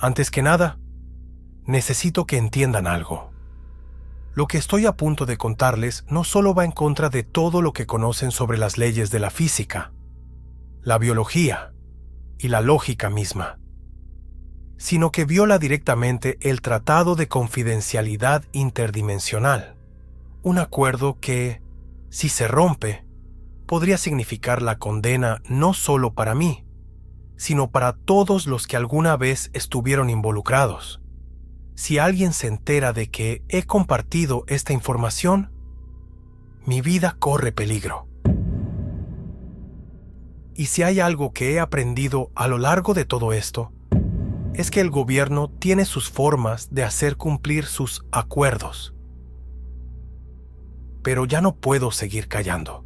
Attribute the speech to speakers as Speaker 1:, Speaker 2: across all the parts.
Speaker 1: Antes que nada, necesito que entiendan algo. Lo que estoy a punto de contarles no solo va en contra de todo lo que conocen sobre las leyes de la física, la biología y la lógica misma, sino que viola directamente el Tratado de Confidencialidad Interdimensional, un acuerdo que, si se rompe, podría significar la condena no solo para mí, sino para todos los que alguna vez estuvieron involucrados. Si alguien se entera de que he compartido esta información, mi vida corre peligro. Y si hay algo que he aprendido a lo largo de todo esto, es que el gobierno tiene sus formas de hacer cumplir sus acuerdos. Pero ya no puedo seguir callando.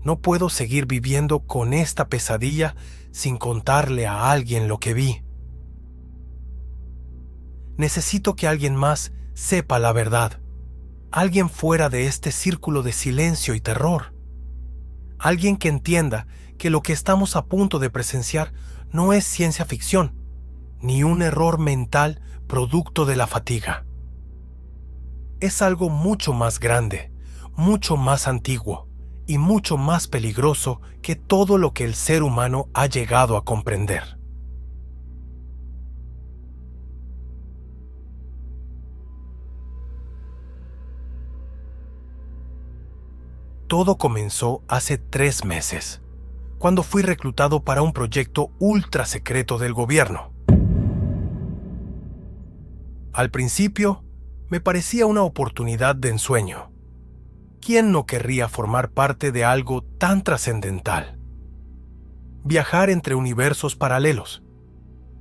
Speaker 1: No puedo seguir viviendo con esta pesadilla sin contarle a alguien lo que vi. Necesito que alguien más sepa la verdad. Alguien fuera de este círculo de silencio y terror. Alguien que entienda que lo que estamos a punto de presenciar no es ciencia ficción, ni un error mental producto de la fatiga. Es algo mucho más grande, mucho más antiguo y mucho más peligroso que todo lo que el ser humano ha llegado a comprender. Todo comenzó hace 3 meses, cuando fui reclutado para un proyecto ultra secreto del gobierno. Al principio, me parecía una oportunidad de ensueño. ¿Quién no querría formar parte de algo tan trascendental? Viajar entre universos paralelos,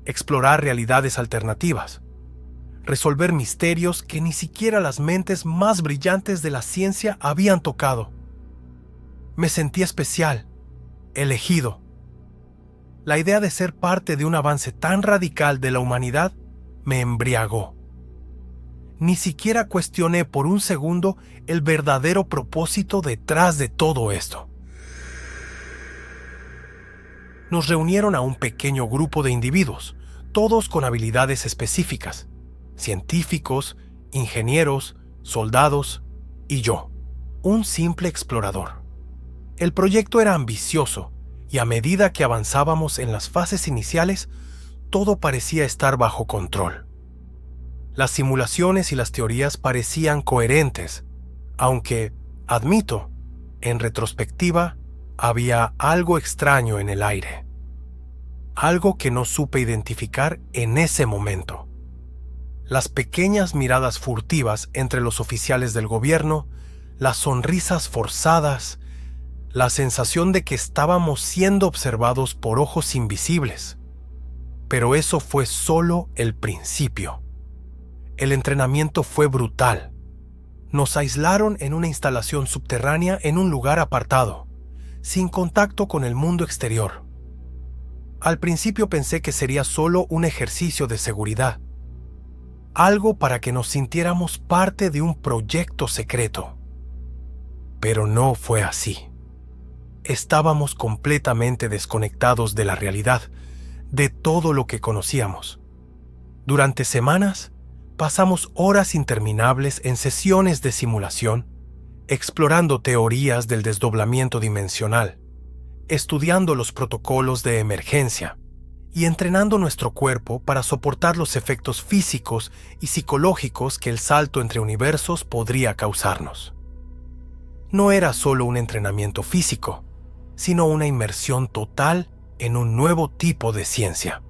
Speaker 1: explorar realidades alternativas, resolver misterios que ni siquiera las mentes más brillantes de la ciencia habían tocado. Me sentí especial, elegido. La idea de ser parte de un avance tan radical de la humanidad me embriagó. Ni siquiera cuestioné por un segundo el verdadero propósito detrás de todo esto. Nos reunieron a un pequeño grupo de individuos, todos con habilidades específicas: científicos, ingenieros, soldados y yo, un simple explorador. El proyecto era ambicioso y a medida que avanzábamos en las fases iniciales, todo parecía estar bajo control. Las simulaciones y las teorías parecían coherentes, aunque, admito, en retrospectiva, había algo extraño en el aire. Algo que no supe identificar en ese momento. Las pequeñas miradas furtivas entre los oficiales del gobierno, las sonrisas forzadas, la sensación de que estábamos siendo observados por ojos invisibles. Pero eso fue solo el principio. El entrenamiento fue brutal. Nos aislaron en una instalación subterránea en un lugar apartado, sin contacto con el mundo exterior. Al principio pensé que sería solo un ejercicio de seguridad, algo para que nos sintiéramos parte de un proyecto secreto. Pero no fue así. Estábamos completamente desconectados de la realidad, de todo lo que conocíamos. Durante semanas, pasamos horas interminables en sesiones de simulación, explorando teorías del desdoblamiento dimensional, estudiando los protocolos de emergencia y entrenando nuestro cuerpo para soportar los efectos físicos y psicológicos que el salto entre universos podría causarnos. No era solo un entrenamiento físico, sino una inmersión total en un nuevo tipo de ciencia.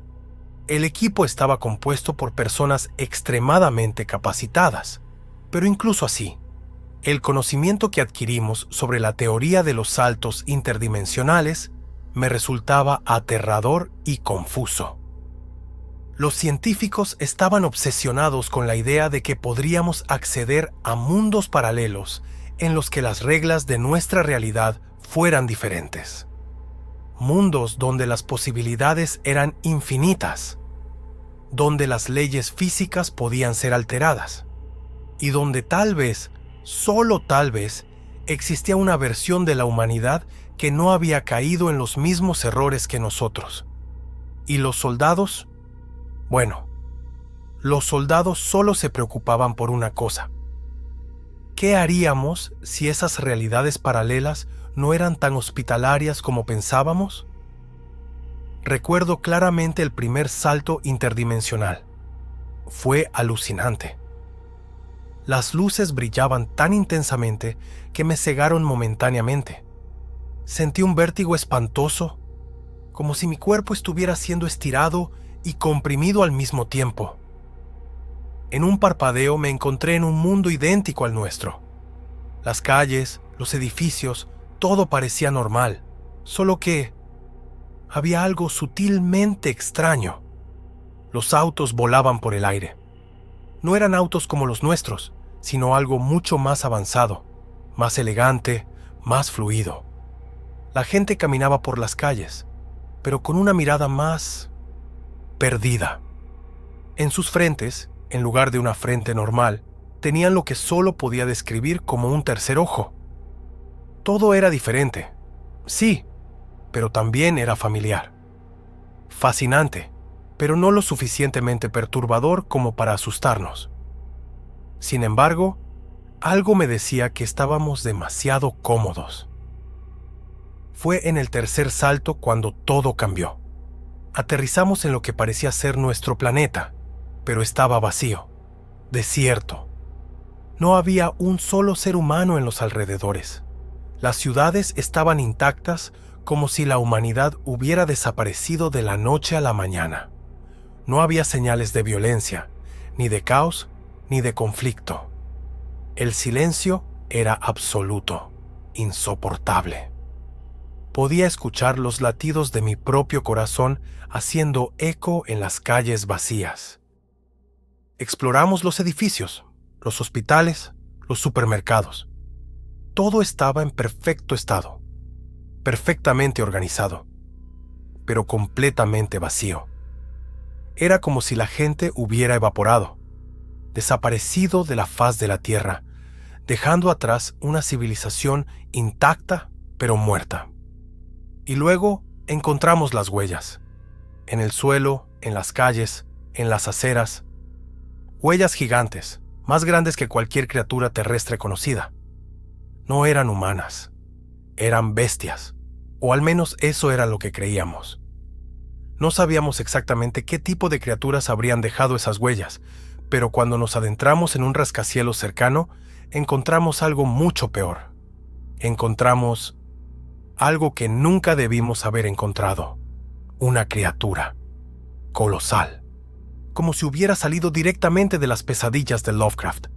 Speaker 1: El equipo estaba compuesto por personas extremadamente capacitadas, pero incluso así, el conocimiento que adquirimos sobre la teoría de los saltos interdimensionales me resultaba aterrador y confuso. Los científicos estaban obsesionados con la idea de que podríamos acceder a mundos paralelos en los que las reglas de nuestra realidad fueran diferentes. Mundos donde las posibilidades eran infinitas, donde las leyes físicas podían ser alteradas, y donde tal vez, solo tal vez, existía una versión de la humanidad que no había caído en los mismos errores que nosotros. Y los soldados Bueno, los soldados solo se preocupaban por una cosa. ¿Qué haríamos si esas realidades paralelas no eran tan hospitalarias como pensábamos? Recuerdo claramente el primer salto interdimensional. Fue alucinante. Las luces brillaban tan intensamente que me cegaron momentáneamente. Sentí un vértigo espantoso, como si mi cuerpo estuviera siendo estirado y comprimido al mismo tiempo. En un parpadeo me encontré en un mundo idéntico al nuestro. Las calles, los edificios, todo parecía normal, solo que había algo sutilmente extraño. Los autos volaban por el aire. No eran autos como los nuestros, sino algo mucho más avanzado, más elegante, más fluido. La gente caminaba por las calles, pero con una mirada más perdida. En sus frentes, en lugar de una frente normal, tenían lo que solo podía describir como un tercer ojo. Todo era diferente, sí, pero también era familiar. Fascinante, pero no lo suficientemente perturbador como para asustarnos. Sin embargo, algo me decía que estábamos demasiado cómodos. Fue en el tercer salto cuando todo cambió. Aterrizamos en lo que parecía ser nuestro planeta, pero estaba vacío, desierto. No había un solo ser humano en los alrededores. Las ciudades estaban intactas como si la humanidad hubiera desaparecido de la noche a la mañana. No había señales de violencia, ni de caos, ni de conflicto. El silencio era absoluto, insoportable. Podía escuchar los latidos de mi propio corazón haciendo eco en las calles vacías. Exploramos los edificios, los hospitales, los supermercados. Todo estaba en perfecto estado, perfectamente organizado, pero completamente vacío. Era como si la gente hubiera evaporado, desaparecido de la faz de la tierra, dejando atrás una civilización intacta pero muerta. Y luego encontramos las huellas, en el suelo, en las calles, en las aceras. Huellas gigantes, más grandes que cualquier criatura terrestre conocida. No eran humanas, eran bestias, o al menos eso era lo que creíamos. No sabíamos exactamente qué tipo de criaturas habrían dejado esas huellas, pero cuando nos adentramos en un rascacielos cercano, encontramos algo mucho peor. Encontramos algo que nunca debimos haber encontrado. Una criatura. Colosal. Como si hubiera salido directamente de las pesadillas de Lovecraft.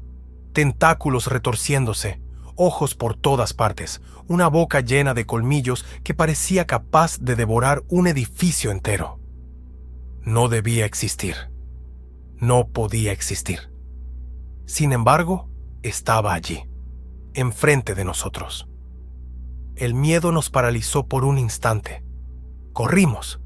Speaker 1: Tentáculos retorciéndose, ojos por todas partes, una boca llena de colmillos que parecía capaz de devorar un edificio entero. No debía existir. No podía existir. Sin embargo, estaba allí, enfrente de nosotros. El miedo nos paralizó por un instante. Corrimos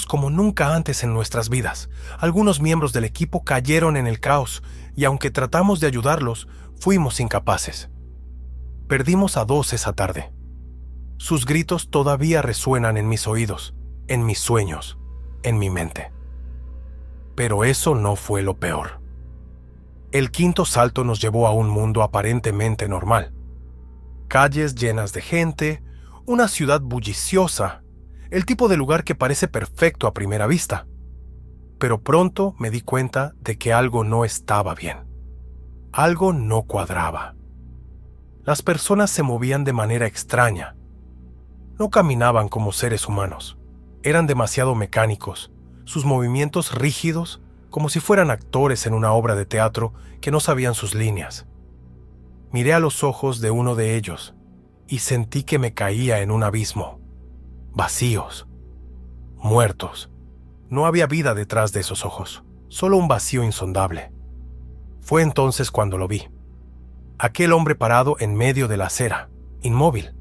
Speaker 1: como nunca antes en nuestras vidas. Algunos miembros del equipo cayeron en el caos y aunque tratamos de ayudarlos, fuimos incapaces. Perdimos a 2 esa tarde. Sus gritos todavía resuenan en mis oídos, en mis sueños, en mi mente. Pero eso no fue lo peor. El quinto salto nos llevó a un mundo aparentemente normal. Calles llenas de gente, una ciudad bulliciosa, el tipo de lugar que parece perfecto a primera vista. Pero pronto me di cuenta de que algo no estaba bien. Algo no cuadraba. Las personas se movían de manera extraña. No caminaban como seres humanos. Eran demasiado mecánicos, sus movimientos rígidos, como si fueran actores en una obra de teatro que no sabían sus líneas. Miré a los ojos de uno de ellos y sentí que me caía en un abismo. Vacíos. Muertos. No había vida detrás de esos ojos, solo un vacío insondable. Fue entonces cuando lo vi. Aquel hombre parado en medio de la acera, inmóvil,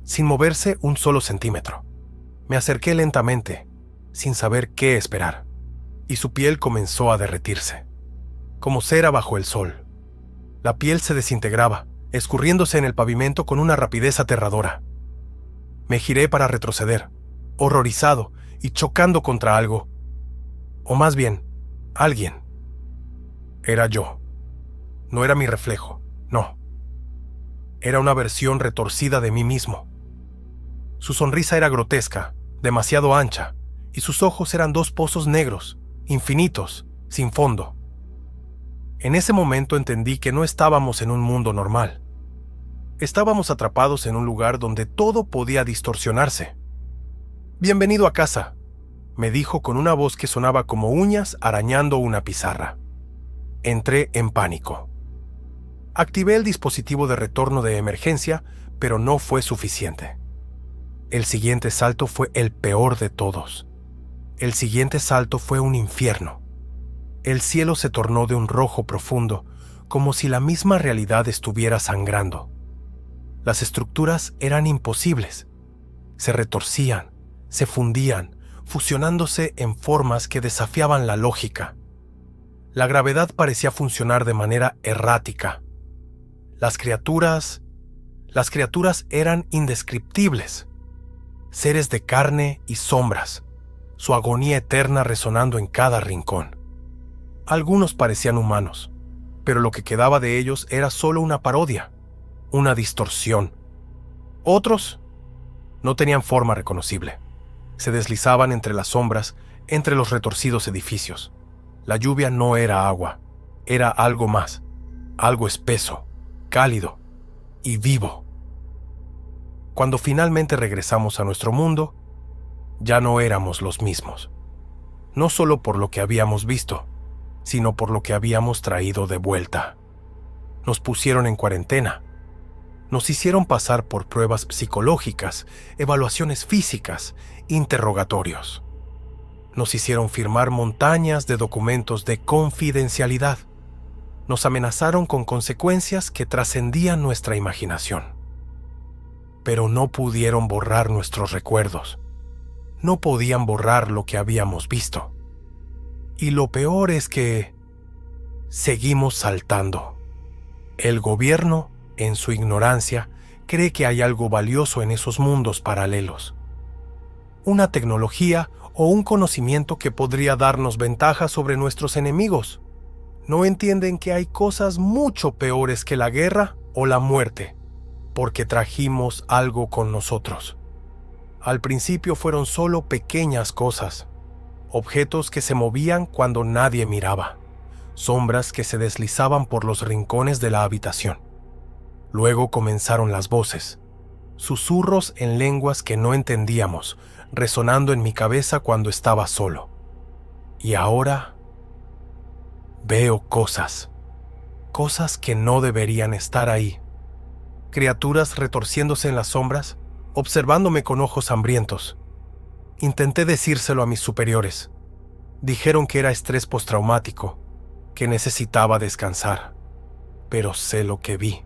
Speaker 1: sin moverse un solo centímetro. Me acerqué lentamente, sin saber qué esperar, y su piel comenzó a derretirse, como cera bajo el sol. La piel se desintegraba, escurriéndose en el pavimento con una rapidez aterradora. Me giré para retroceder, horrorizado y chocando contra algo. O más bien, Alguien. Era yo. No era mi reflejo, no. Era una versión retorcida de mí mismo. Su sonrisa era grotesca, demasiado ancha, y sus ojos eran dos pozos negros, infinitos, sin fondo. En ese momento entendí que no estábamos en un mundo normal. Estábamos atrapados en un lugar donde todo podía distorsionarse. «Bienvenido a casa», me dijo con una voz que sonaba como uñas arañando una pizarra. Entré en pánico. Activé el dispositivo de retorno de emergencia, pero no fue suficiente. El siguiente salto fue el peor de todos. El siguiente salto fue un infierno. El cielo se tornó de un rojo profundo, como si la misma realidad estuviera sangrando. Las estructuras eran imposibles. Se retorcían, se fundían, fusionándose en formas que desafiaban la lógica. La gravedad parecía funcionar de manera errática. Las criaturas eran indescriptibles. Seres de carne y sombras, su agonía eterna resonando en cada rincón. Algunos parecían humanos, pero lo que quedaba de ellos era solo una parodia, una distorsión. Otros no tenían forma reconocible. Se deslizaban entre las sombras, entre los retorcidos edificios. La lluvia no era agua, era algo más, algo espeso, cálido y vivo. Cuando finalmente regresamos a nuestro mundo, ya no éramos los mismos. No solo por lo que habíamos visto, sino por lo que habíamos traído de vuelta. Nos pusieron en cuarentena. Nos hicieron pasar por pruebas psicológicas, evaluaciones físicas, interrogatorios. Nos hicieron firmar montañas de documentos de confidencialidad. Nos amenazaron con consecuencias que trascendían nuestra imaginación. Pero no pudieron borrar nuestros recuerdos. No podían borrar lo que habíamos visto. Y lo peor es que seguimos saltando. El gobierno, en su ignorancia, cree que hay algo valioso en esos mundos paralelos. Una tecnología o un conocimiento que podría darnos ventaja sobre nuestros enemigos. No entienden que hay cosas mucho peores que la guerra o la muerte, porque trajimos algo con nosotros. Al principio fueron solo pequeñas cosas, objetos que se movían cuando nadie miraba, sombras que se deslizaban por los rincones de la habitación. Luego comenzaron las voces, susurros en lenguas que no entendíamos, resonando en mi cabeza cuando estaba solo. Y ahora veo cosas que no deberían estar ahí. Criaturas retorciéndose en las sombras, observándome con ojos hambrientos. Intenté decírselo a mis superiores. Dijeron que era estrés postraumático, que necesitaba descansar. Pero sé lo que vi.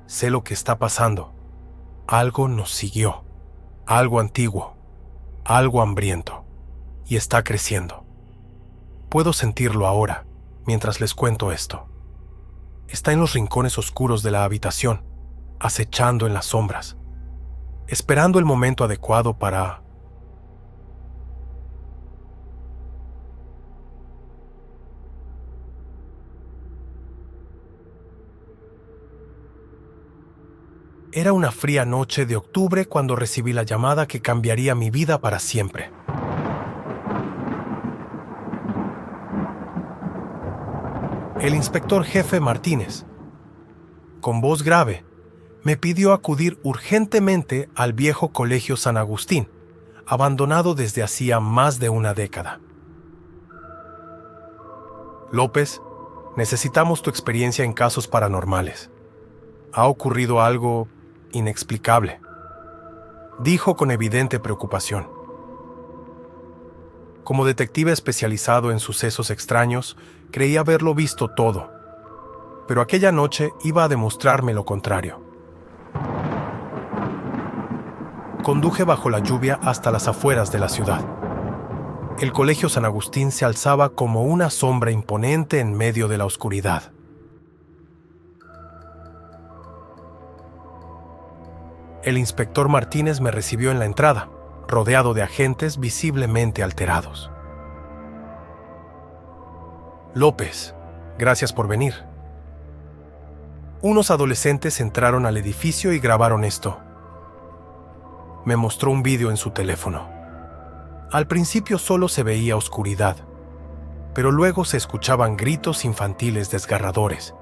Speaker 1: Sé lo que está pasando. Algo nos siguió. Algo antiguo. Algo hambriento. Y está creciendo. Puedo sentirlo ahora, mientras les cuento esto. Está en los rincones oscuros de la habitación, acechando en las sombras, esperando el momento adecuado para... Era una fría noche de octubre cuando recibí la llamada que cambiaría mi vida para siempre. El inspector jefe Martínez, con voz grave, me pidió acudir urgentemente al viejo Colegio San Agustín, abandonado desde hacía más de una década. López, necesitamos tu experiencia en casos paranormales. Ha ocurrido algo inexplicable, dijo con evidente preocupación. Como detective especializado en sucesos extraños, creí haberlo visto todo, pero aquella noche iba a demostrarme lo contrario. Conduje bajo la lluvia hasta las afueras de la ciudad. El Colegio San Agustín se alzaba como una sombra imponente en medio de la oscuridad. El inspector Martínez me recibió en la entrada, rodeado de agentes visiblemente alterados. López, gracias por venir. Unos adolescentes entraron al edificio y grabaron esto. Me mostró un vídeo en su teléfono. Al principio solo se veía oscuridad, pero luego se escuchaban gritos infantiles desgarradores,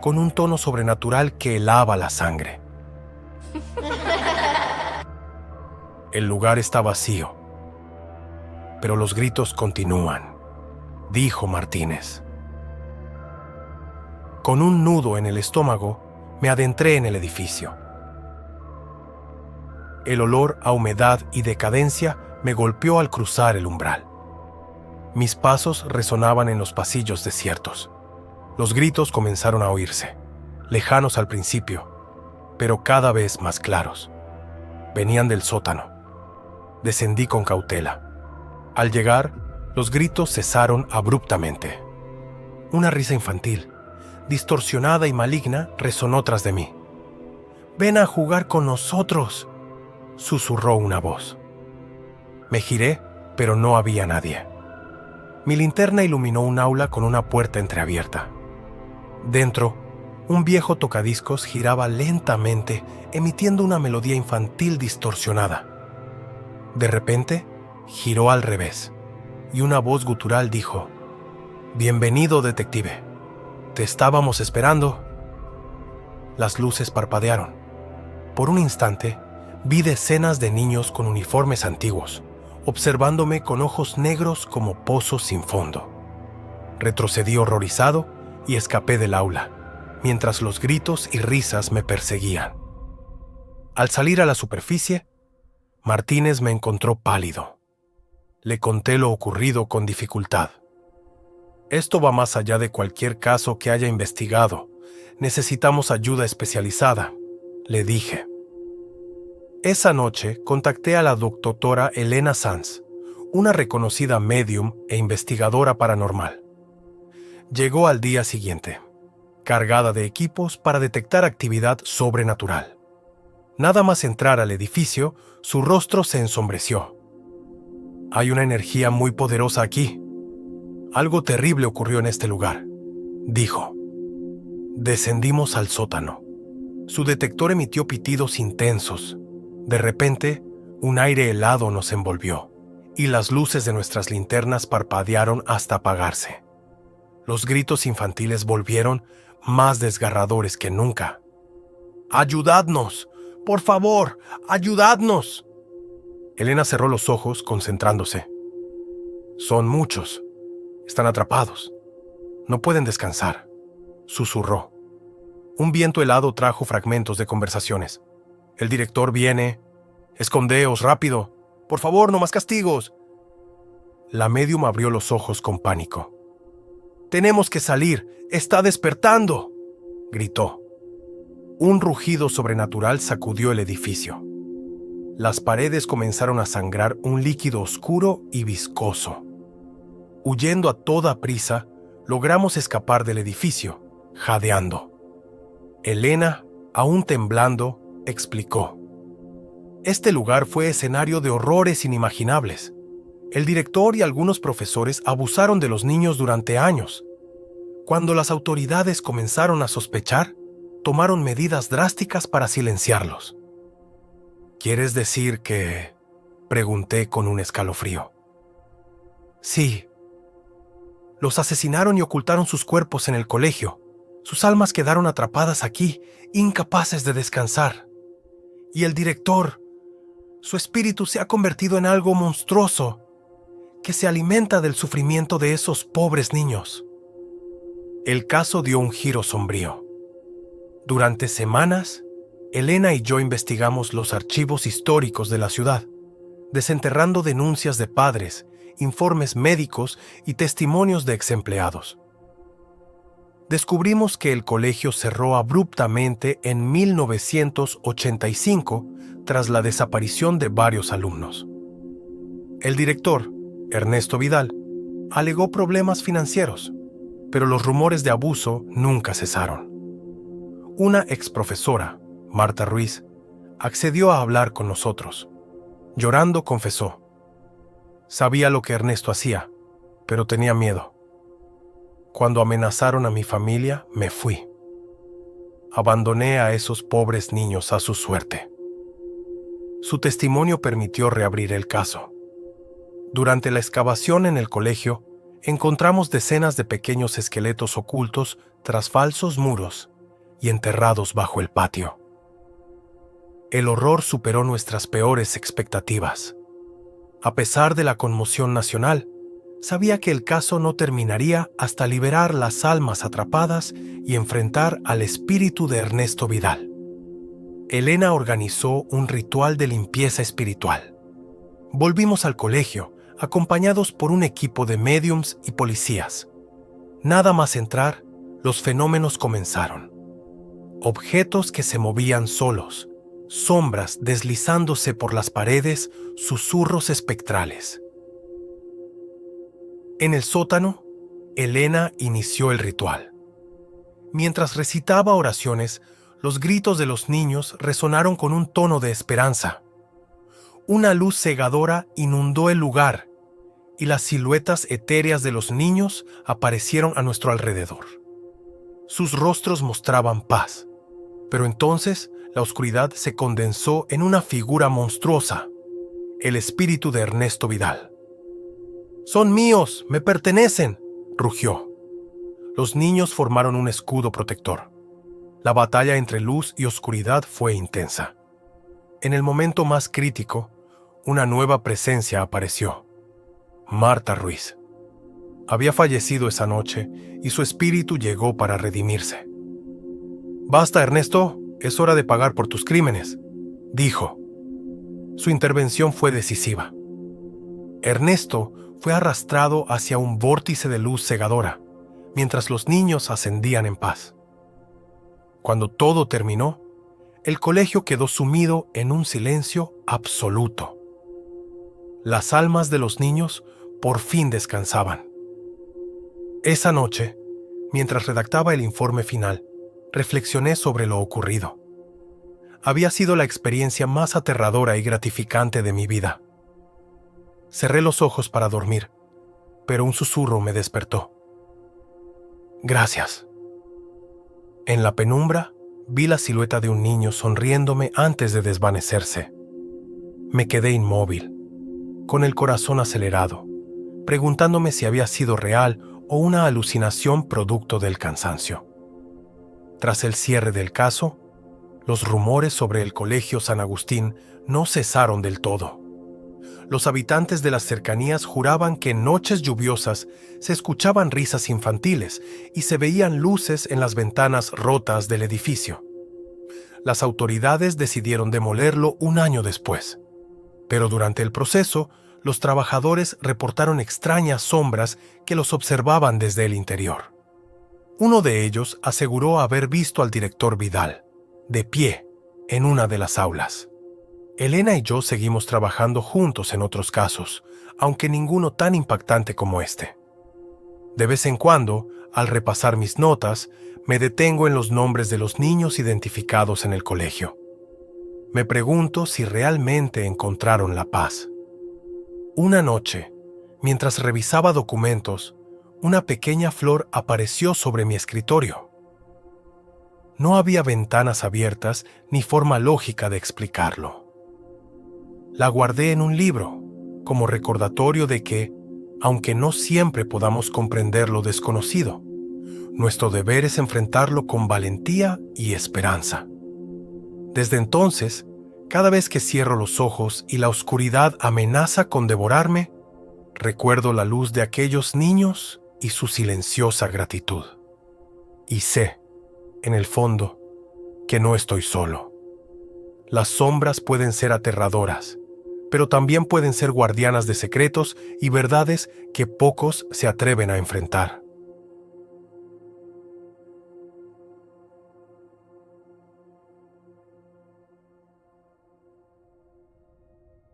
Speaker 1: con un tono sobrenatural que helaba la sangre. El lugar está vacío, pero los gritos continúan, dijo Martínez. Con un nudo en el estómago, me adentré en el edificio. El olor a humedad y decadencia me golpeó al cruzar el umbral. Mis pasos resonaban en los pasillos desiertos. Los gritos comenzaron a oírse, lejanos al principio, pero cada vez más claros. Venían del sótano. Descendí con cautela. Al llegar, los gritos cesaron abruptamente. Una risa infantil, distorsionada y maligna, resonó tras de mí. «Ven a jugar con nosotros», susurró una voz. Me giré, pero no había nadie. Mi linterna iluminó un aula con una puerta entreabierta. Dentro, un viejo tocadiscos giraba lentamente, emitiendo una melodía infantil distorsionada. De repente, giró al revés, y una voz gutural dijo: «Bienvenido, detective. Te estábamos esperando». Las luces parpadearon. Por un instante, vi decenas de niños con uniformes antiguos, observándome con ojos negros como pozos sin fondo. Retrocedí horrorizado y escapé del aula, mientras los gritos y risas me perseguían. Al salir a la superficie, Martínez me encontró pálido. Le conté lo ocurrido con dificultad. «Esto va más allá de cualquier caso que haya investigado. Necesitamos ayuda especializada», le dije. Esa noche contacté a la doctora Elena Sanz, una reconocida médium e investigadora paranormal. Llegó al día siguiente, cargada de equipos para detectar actividad sobrenatural. Nada más entrar al edificio, su rostro se ensombreció. «Hay una energía muy poderosa aquí. Algo terrible ocurrió en este lugar», dijo. Descendimos al sótano. Su detector emitió pitidos intensos. De repente, un aire helado nos envolvió, y las luces de nuestras linternas parpadearon hasta apagarse. Los gritos infantiles volvieron más desgarradores que nunca. «¡Ayudadnos! ¡Por favor, ayudadnos!» Elena cerró los ojos, concentrándose. «Son muchos. Están atrapados. No pueden descansar», susurró. Un viento helado trajo fragmentos de conversaciones. «El director viene. Escondeos, rápido. Por favor, no más castigos». La médium abrió los ojos con pánico. «Tenemos que salir. Está despertando», gritó. Un rugido sobrenatural sacudió el edificio. Las paredes comenzaron a sangrar un líquido oscuro y viscoso. Huyendo a toda prisa, logramos escapar del edificio, jadeando. Elena, aún temblando, explicó: «Este lugar fue escenario de horrores inimaginables. El director y algunos profesores abusaron de los niños durante años. Cuando las autoridades comenzaron a sospechar, tomaron medidas drásticas para silenciarlos». «¿Quieres decir que...?» pregunté con un escalofrío. «Sí. Los asesinaron y ocultaron sus cuerpos en el colegio. Sus almas quedaron atrapadas aquí, incapaces de descansar. Y el director, su espíritu se ha convertido en algo monstruoso, que se alimenta del sufrimiento de esos pobres niños». El caso dio un giro sombrío. Durante semanas, Elena y yo investigamos los archivos históricos de la ciudad, desenterrando denuncias de padres, informes médicos y testimonios de exempleados. Descubrimos que el colegio cerró abruptamente en 1985 tras la desaparición de varios alumnos. El director, Ernesto Vidal, alegó problemas financieros, pero los rumores de abuso nunca cesaron. Una exprofesora, Marta Ruiz, accedió a hablar con nosotros. Llorando confesó: «Sabía lo que Ernesto hacía, pero tenía miedo. Cuando amenazaron a mi familia, me fui. Abandoné a esos pobres niños a su suerte. Su testimonio permitió reabrir el caso. Durante la excavación en el colegio, encontramos decenas de pequeños esqueletos ocultos tras falsos muros y enterrados bajo el patio. El horror superó nuestras peores expectativas. A pesar de la conmoción nacional, sabía que el caso no terminaría hasta liberar las almas atrapadas y enfrentar al espíritu de Ernesto Vidal. Elena organizó un ritual de limpieza espiritual. Volvimos al colegio, acompañados por un equipo de médiums y policías. Nada más entrar, los fenómenos comenzaron. Objetos que se movían solos, sombras deslizándose por las paredes, susurros espectrales. En el sótano, Elena inició el ritual. Mientras recitaba oraciones, los gritos de los niños resonaron con un tono de esperanza. Una luz cegadora inundó el lugar y las siluetas etéreas de los niños aparecieron a nuestro alrededor. Sus rostros mostraban paz, pero entonces la oscuridad se condensó en una figura monstruosa, el espíritu de Ernesto Vidal. «¡Son míos! ¡Me pertenecen!», rugió. Los niños formaron un escudo protector. La batalla entre luz y oscuridad fue intensa. En el momento más crítico, una nueva presencia apareció. Marta Ruiz. Había fallecido esa noche y su espíritu llegó para redimirse. «Basta, Ernesto, es hora de pagar por tus crímenes», dijo. Su intervención fue decisiva. Ernesto fue arrastrado hacia un vórtice de luz cegadora, mientras los niños ascendían en paz. Cuando todo terminó, el colegio quedó sumido en un silencio absoluto. Las almas de los niños por fin descansaban. Esa noche, mientras redactaba el informe final, reflexioné sobre lo ocurrido. Había sido la experiencia más aterradora y gratificante de mi vida. Cerré los ojos para dormir, pero un susurro me despertó. «Gracias». En la penumbra, vi la silueta de un niño sonriéndome antes de desvanecerse. Me quedé inmóvil, con el corazón acelerado, preguntándome si había sido real o una alucinación producto del cansancio. Tras el cierre del caso, los rumores sobre el Colegio San Agustín no cesaron del todo. Los habitantes de las cercanías juraban que en noches lluviosas se escuchaban risas infantiles y se veían luces en las ventanas rotas del edificio. Las autoridades decidieron demolerlo un año después, pero durante el proceso, los trabajadores reportaron extrañas sombras que los observaban desde el interior. Uno de ellos aseguró haber visto al director Vidal, de pie, en una de las aulas. Elena y yo seguimos trabajando juntos en otros casos, aunque ninguno tan impactante como este. De vez en cuando, al repasar mis notas, me detengo en los nombres de los niños identificados en el colegio. Me pregunto si realmente encontraron la paz. Una noche, mientras revisaba documentos, una pequeña flor apareció sobre mi escritorio. No había ventanas abiertas ni forma lógica de explicarlo. La guardé en un libro, como recordatorio de que, aunque no siempre podamos comprender lo desconocido, nuestro deber es enfrentarlo con valentía y esperanza. Desde entonces, cada vez que cierro los ojos y la oscuridad amenaza con devorarme, recuerdo la luz de aquellos niños y su silenciosa gratitud. Y sé, en el fondo, que no estoy solo. Las sombras pueden ser aterradoras, pero también pueden ser guardianas de secretos y verdades que pocos se atreven a enfrentar.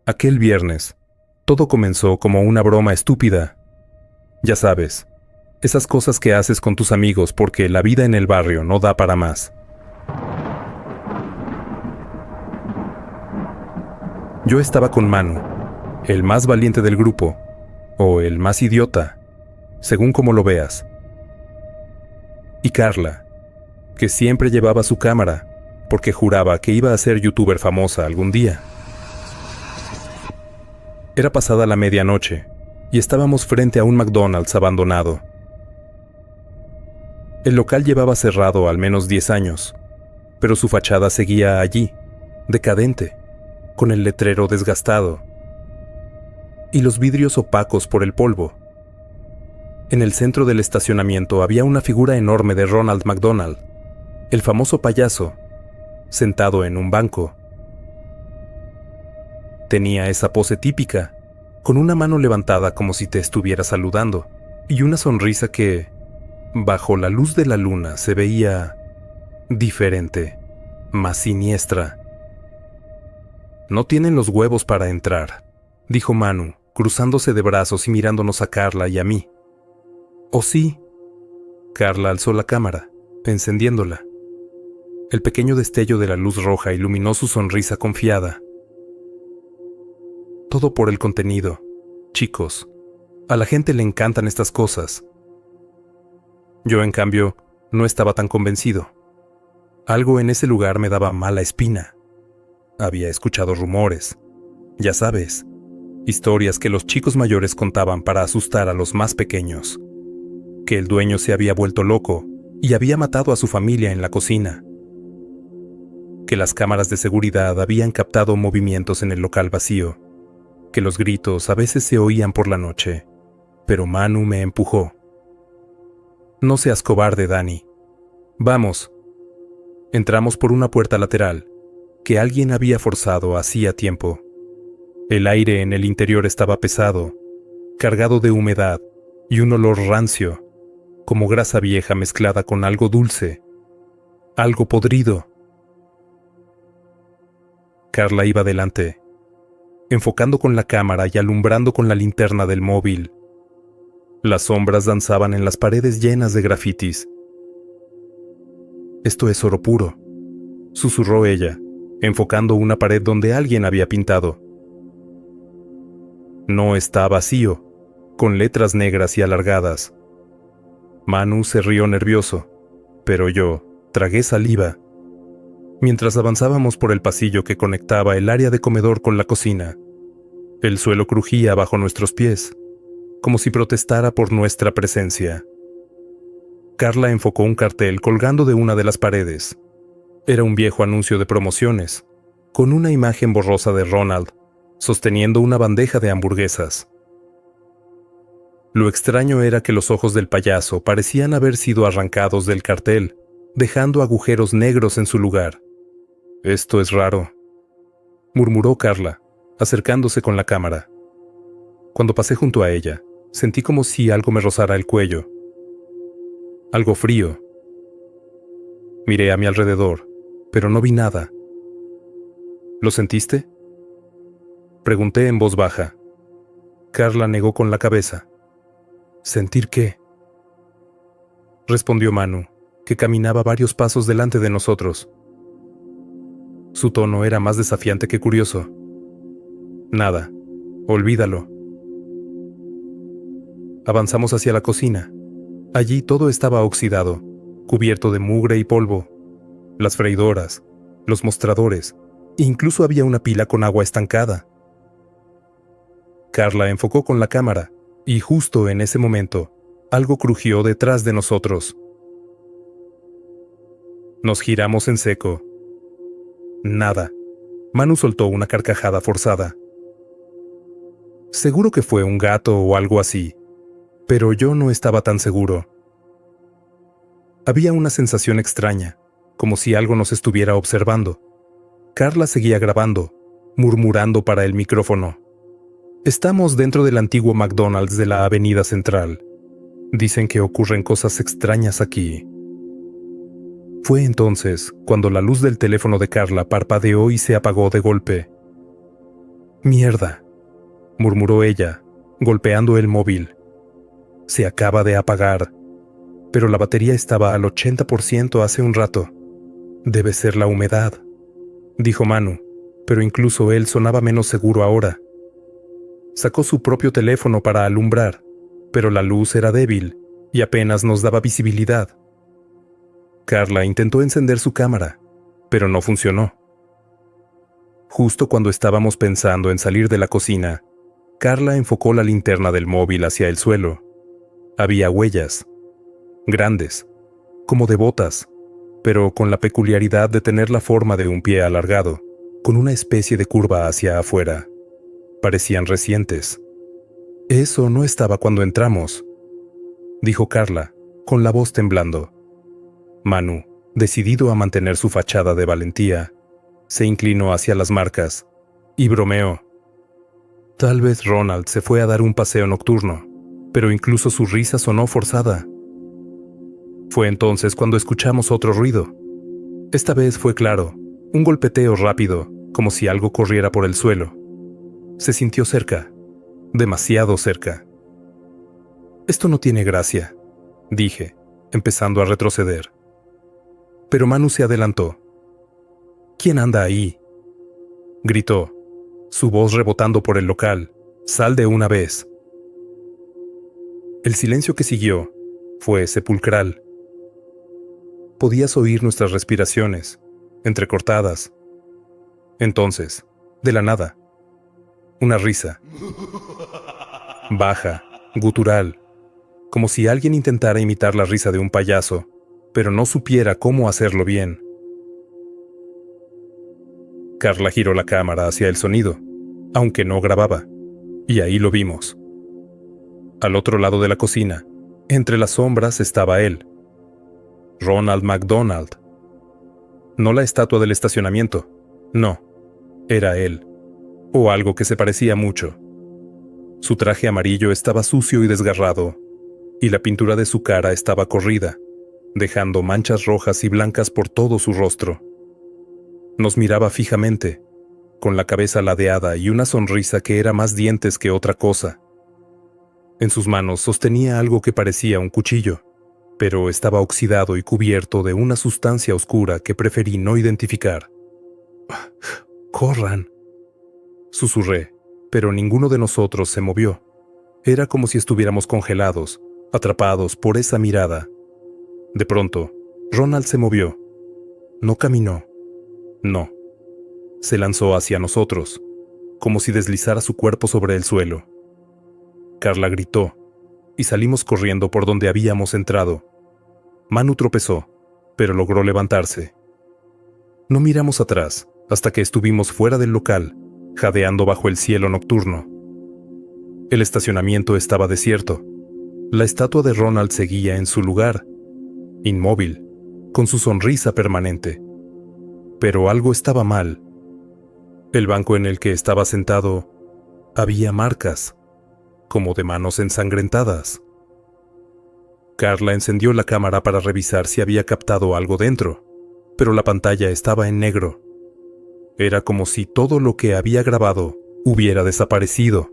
Speaker 2: Aquel viernes, todo comenzó como una broma estúpida. Ya sabes, esas cosas que haces con tus amigos porque la vida en el barrio no da para más. Yo estaba con Manu, el más valiente del grupo, o el más idiota, según como lo veas. y Carla, que siempre llevaba su cámara porque juraba que iba a ser youtuber famosa algún día. Era pasada la medianoche y estábamos frente a un McDonald's abandonado. El local llevaba cerrado al menos 10 años, pero su fachada seguía allí, decadente, con el letrero desgastado y los vidrios opacos por el polvo. En el centro del estacionamiento había una figura enorme de Ronald McDonald, el famoso payaso, sentado en un banco. Tenía esa pose típica, con una mano levantada como si te estuviera saludando, y una sonrisa que, bajo la luz de la luna, se veía diferente, más siniestra. «No tienen los huevos para entrar», dijo Manu, cruzándose de brazos y mirándonos a Carla y a mí. «¿O sí?» Carla alzó la cámara, encendiéndola. El pequeño destello de la luz roja iluminó su sonrisa confiada. Todo por el contenido. Chicos, a la gente le encantan estas cosas. Yo, en cambio, no estaba tan convencido. Algo en ese lugar me daba mala espina. Había escuchado rumores, ya sabes, historias que los chicos mayores contaban para asustar a los más pequeños. Que el dueño se había vuelto loco y había matado a su familia en la cocina. Que las cámaras de seguridad habían captado movimientos en el local vacío. Que los gritos a veces se oían por la noche, pero Manu me empujó. «No seas cobarde, Dani. Vamos». Entramos por una puerta lateral, que alguien había forzado hacía tiempo. El aire en el interior estaba pesado, cargado de humedad y un olor rancio, como grasa vieja mezclada con algo dulce, algo podrido. Carla iba delante, enfocando con la cámara y alumbrando con la linterna del móvil. Las sombras danzaban en las paredes llenas de grafitis. «Esto es oro puro», susurró ella, enfocando una pared donde alguien había pintado. No está vacío, con letras negras y alargadas. Manu se rió nervioso, pero yo tragué saliva. Mientras avanzábamos por el pasillo que conectaba el área de comedor con la cocina, el suelo crujía bajo nuestros pies, como si protestara por nuestra presencia. Carla enfocó un cartel colgando de una de las paredes. Era un viejo anuncio de promociones, con una imagen borrosa de Ronald, sosteniendo una bandeja de hamburguesas. Lo extraño era que los ojos del payaso parecían haber sido arrancados del cartel, dejando agujeros negros en su lugar. «Esto es raro», murmuró Carla, acercándose con la cámara. Cuando pasé junto a ella, sentí como si algo me rozara el cuello. Algo frío. Miré a mi alrededor, pero no vi nada. ¿Lo sentiste?, pregunté en voz baja. Carla negó con la cabeza. «¿Sentir qué?», respondió Manu, que caminaba varios pasos delante de nosotros. Su tono era más desafiante que curioso. «Nada, olvídalo». Avanzamos hacia la cocina. Allí todo estaba oxidado, cubierto de mugre y polvo. Las freidoras, los mostradores, incluso había una pila con agua estancada. Carla enfocó con la cámara, y justo en ese momento, algo crujió detrás de nosotros. Nos giramos en seco. Nada. Manu soltó una carcajada forzada. Seguro que fue un gato o algo así, pero yo no estaba tan seguro. Había una sensación extraña, como si algo nos estuviera observando. Carla seguía grabando, murmurando para el micrófono. «Estamos dentro del antiguo McDonald's de la Avenida Central. Dicen que ocurren cosas extrañas aquí». Fue entonces cuando la luz del teléfono de Carla parpadeó y se apagó de golpe. «Mierda», murmuró ella, golpeando el móvil. «Se acaba de apagar, pero la batería estaba al 80% hace un rato. Debe ser la humedad», dijo Manu, pero incluso él sonaba menos seguro ahora. Sacó su propio teléfono para alumbrar, pero la luz era débil y apenas nos daba visibilidad. Carla intentó encender su cámara, pero no funcionó. Justo cuando estábamos pensando en salir de la cocina, Carla enfocó la linterna del móvil hacia el suelo. Había huellas, grandes, como de botas, pero con la peculiaridad de tener la forma de un pie alargado, con una especie de curva hacia afuera. Parecían recientes. Eso no estaba cuando entramos, dijo Carla, con la voz temblando. Manu, decidido a mantener su fachada de valentía, se inclinó hacia las marcas y bromeó. Tal vez Ronald se fue a dar un paseo nocturno, pero incluso su risa sonó forzada. Fue entonces cuando escuchamos otro ruido. Esta vez fue claro, un golpeteo rápido, como si algo corriera por el suelo. Se sintió cerca, demasiado cerca. Esto no tiene gracia, dije, empezando a retroceder. Pero Manu se adelantó. ¿Quién anda ahí?, gritó, su voz rebotando por el local. ¡Sal de una vez! El silencio que siguió fue sepulcral. Podías oír nuestras respiraciones, entrecortadas. Entonces, de la nada, una risa. Baja, gutural, como si alguien intentara imitar la risa de un payaso, pero no supiera cómo hacerlo bien. Carla giró la cámara hacia el sonido, aunque no grababa, y ahí lo vimos. Al otro lado de la cocina, entre las sombras, estaba él, Ronald McDonald. No la estatua del estacionamiento, no, era él, o algo que se parecía mucho. Su traje amarillo estaba sucio y desgarrado, y la pintura de su cara estaba corrida, dejando manchas rojas y blancas por todo su rostro. Nos miraba fijamente, con la cabeza ladeada y una sonrisa que era más dientes que otra cosa. En sus manos sostenía algo que parecía un cuchillo, pero estaba oxidado y cubierto de una sustancia oscura que preferí no identificar. ¡Corran!, susurré, pero ninguno de nosotros se movió. Era como si estuviéramos congelados, atrapados por esa mirada. De pronto, Ronald se movió. No caminó. No. Se lanzó hacia nosotros, como si deslizara su cuerpo sobre el suelo. Carla gritó, y salimos corriendo por donde habíamos entrado. Manu tropezó, pero logró levantarse. No miramos atrás hasta que estuvimos fuera del local, jadeando bajo el cielo nocturno. El estacionamiento estaba desierto. La estatua de Ronald seguía en su lugar, inmóvil, con su sonrisa permanente. Pero algo estaba mal. El banco en el que estaba sentado había marcas, como de manos ensangrentadas. Carla encendió la cámara para revisar si había captado algo dentro, pero la pantalla estaba en negro. Era como si todo lo que había grabado hubiera desaparecido.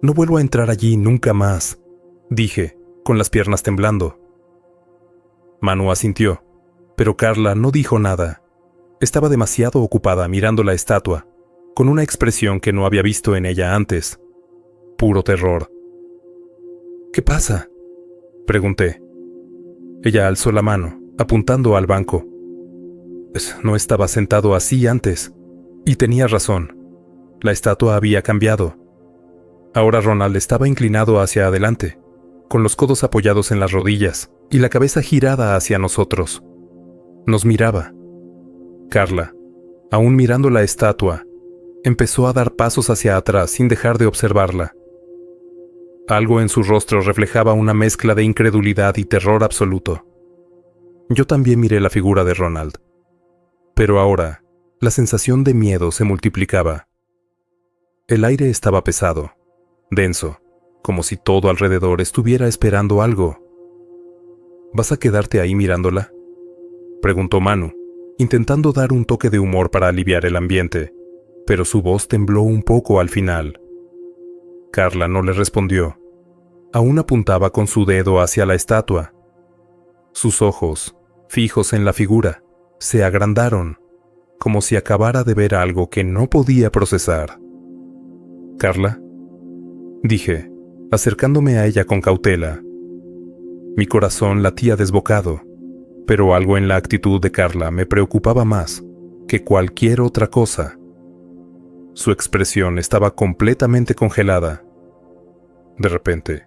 Speaker 2: No vuelvo a entrar allí nunca más, dije, con las piernas temblando. Manu asintió, pero Carla no dijo nada. Estaba demasiado ocupada mirando la estatua, con una expresión que no había visto en ella antes. Puro terror. ¿Qué pasa?, pregunté. Ella alzó la mano, apuntando al banco. No estaba sentado así antes, y tenía razón. La estatua había cambiado. Ahora Ronald estaba inclinado hacia adelante, con los codos apoyados en las rodillas y la cabeza girada hacia nosotros. Nos miraba. Carla, aún mirando la estatua, empezó a dar pasos hacia atrás sin dejar de observarla. Algo en su rostro reflejaba una mezcla de incredulidad y terror absoluto. Yo también miré la figura de Ronald. Pero ahora, la sensación de miedo se multiplicaba. El aire estaba pesado, denso, como si todo alrededor estuviera esperando algo. ¿Vas a quedarte ahí mirándola?, preguntó Manu, intentando dar un toque de humor para aliviar el ambiente, pero su voz tembló un poco al final. Carla no le respondió. Aún apuntaba con su dedo hacia la estatua. Sus ojos, fijos en la figura, se agrandaron, como si acabara de ver algo que no podía procesar. «¿Carla?», dije, acercándome a ella con cautela. Mi corazón latía desbocado. Pero algo en la actitud de Carla me preocupaba más que cualquier otra cosa. Su expresión estaba completamente congelada. De repente,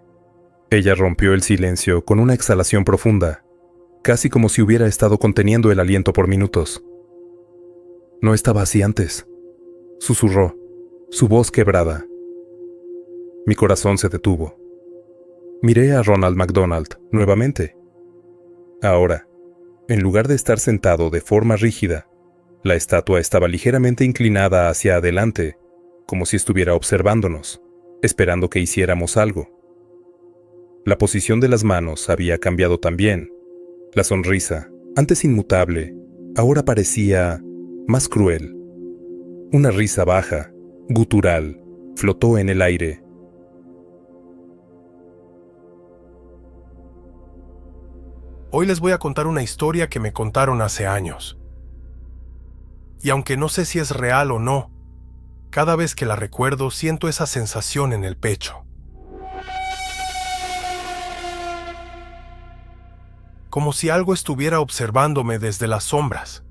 Speaker 2: ella rompió el silencio con una exhalación profunda, casi como si hubiera estado conteniendo el aliento por minutos. No estaba así antes, susurró, su voz quebrada. Mi corazón se detuvo. Miré a Ronald McDonald nuevamente. Ahora, en lugar de estar sentado de forma rígida, la estatua estaba ligeramente inclinada hacia adelante, como si estuviera observándonos, esperando que hiciéramos algo. La posición de las manos había cambiado también. La sonrisa, antes inmutable, ahora parecía más cruel. Una risa baja, gutural, flotó en el aire.
Speaker 1: Hoy les voy a contar una historia que me contaron hace años. Y aunque no sé si es real o no, cada vez que la recuerdo siento esa sensación en el pecho. Como si algo estuviera observándome desde las sombras.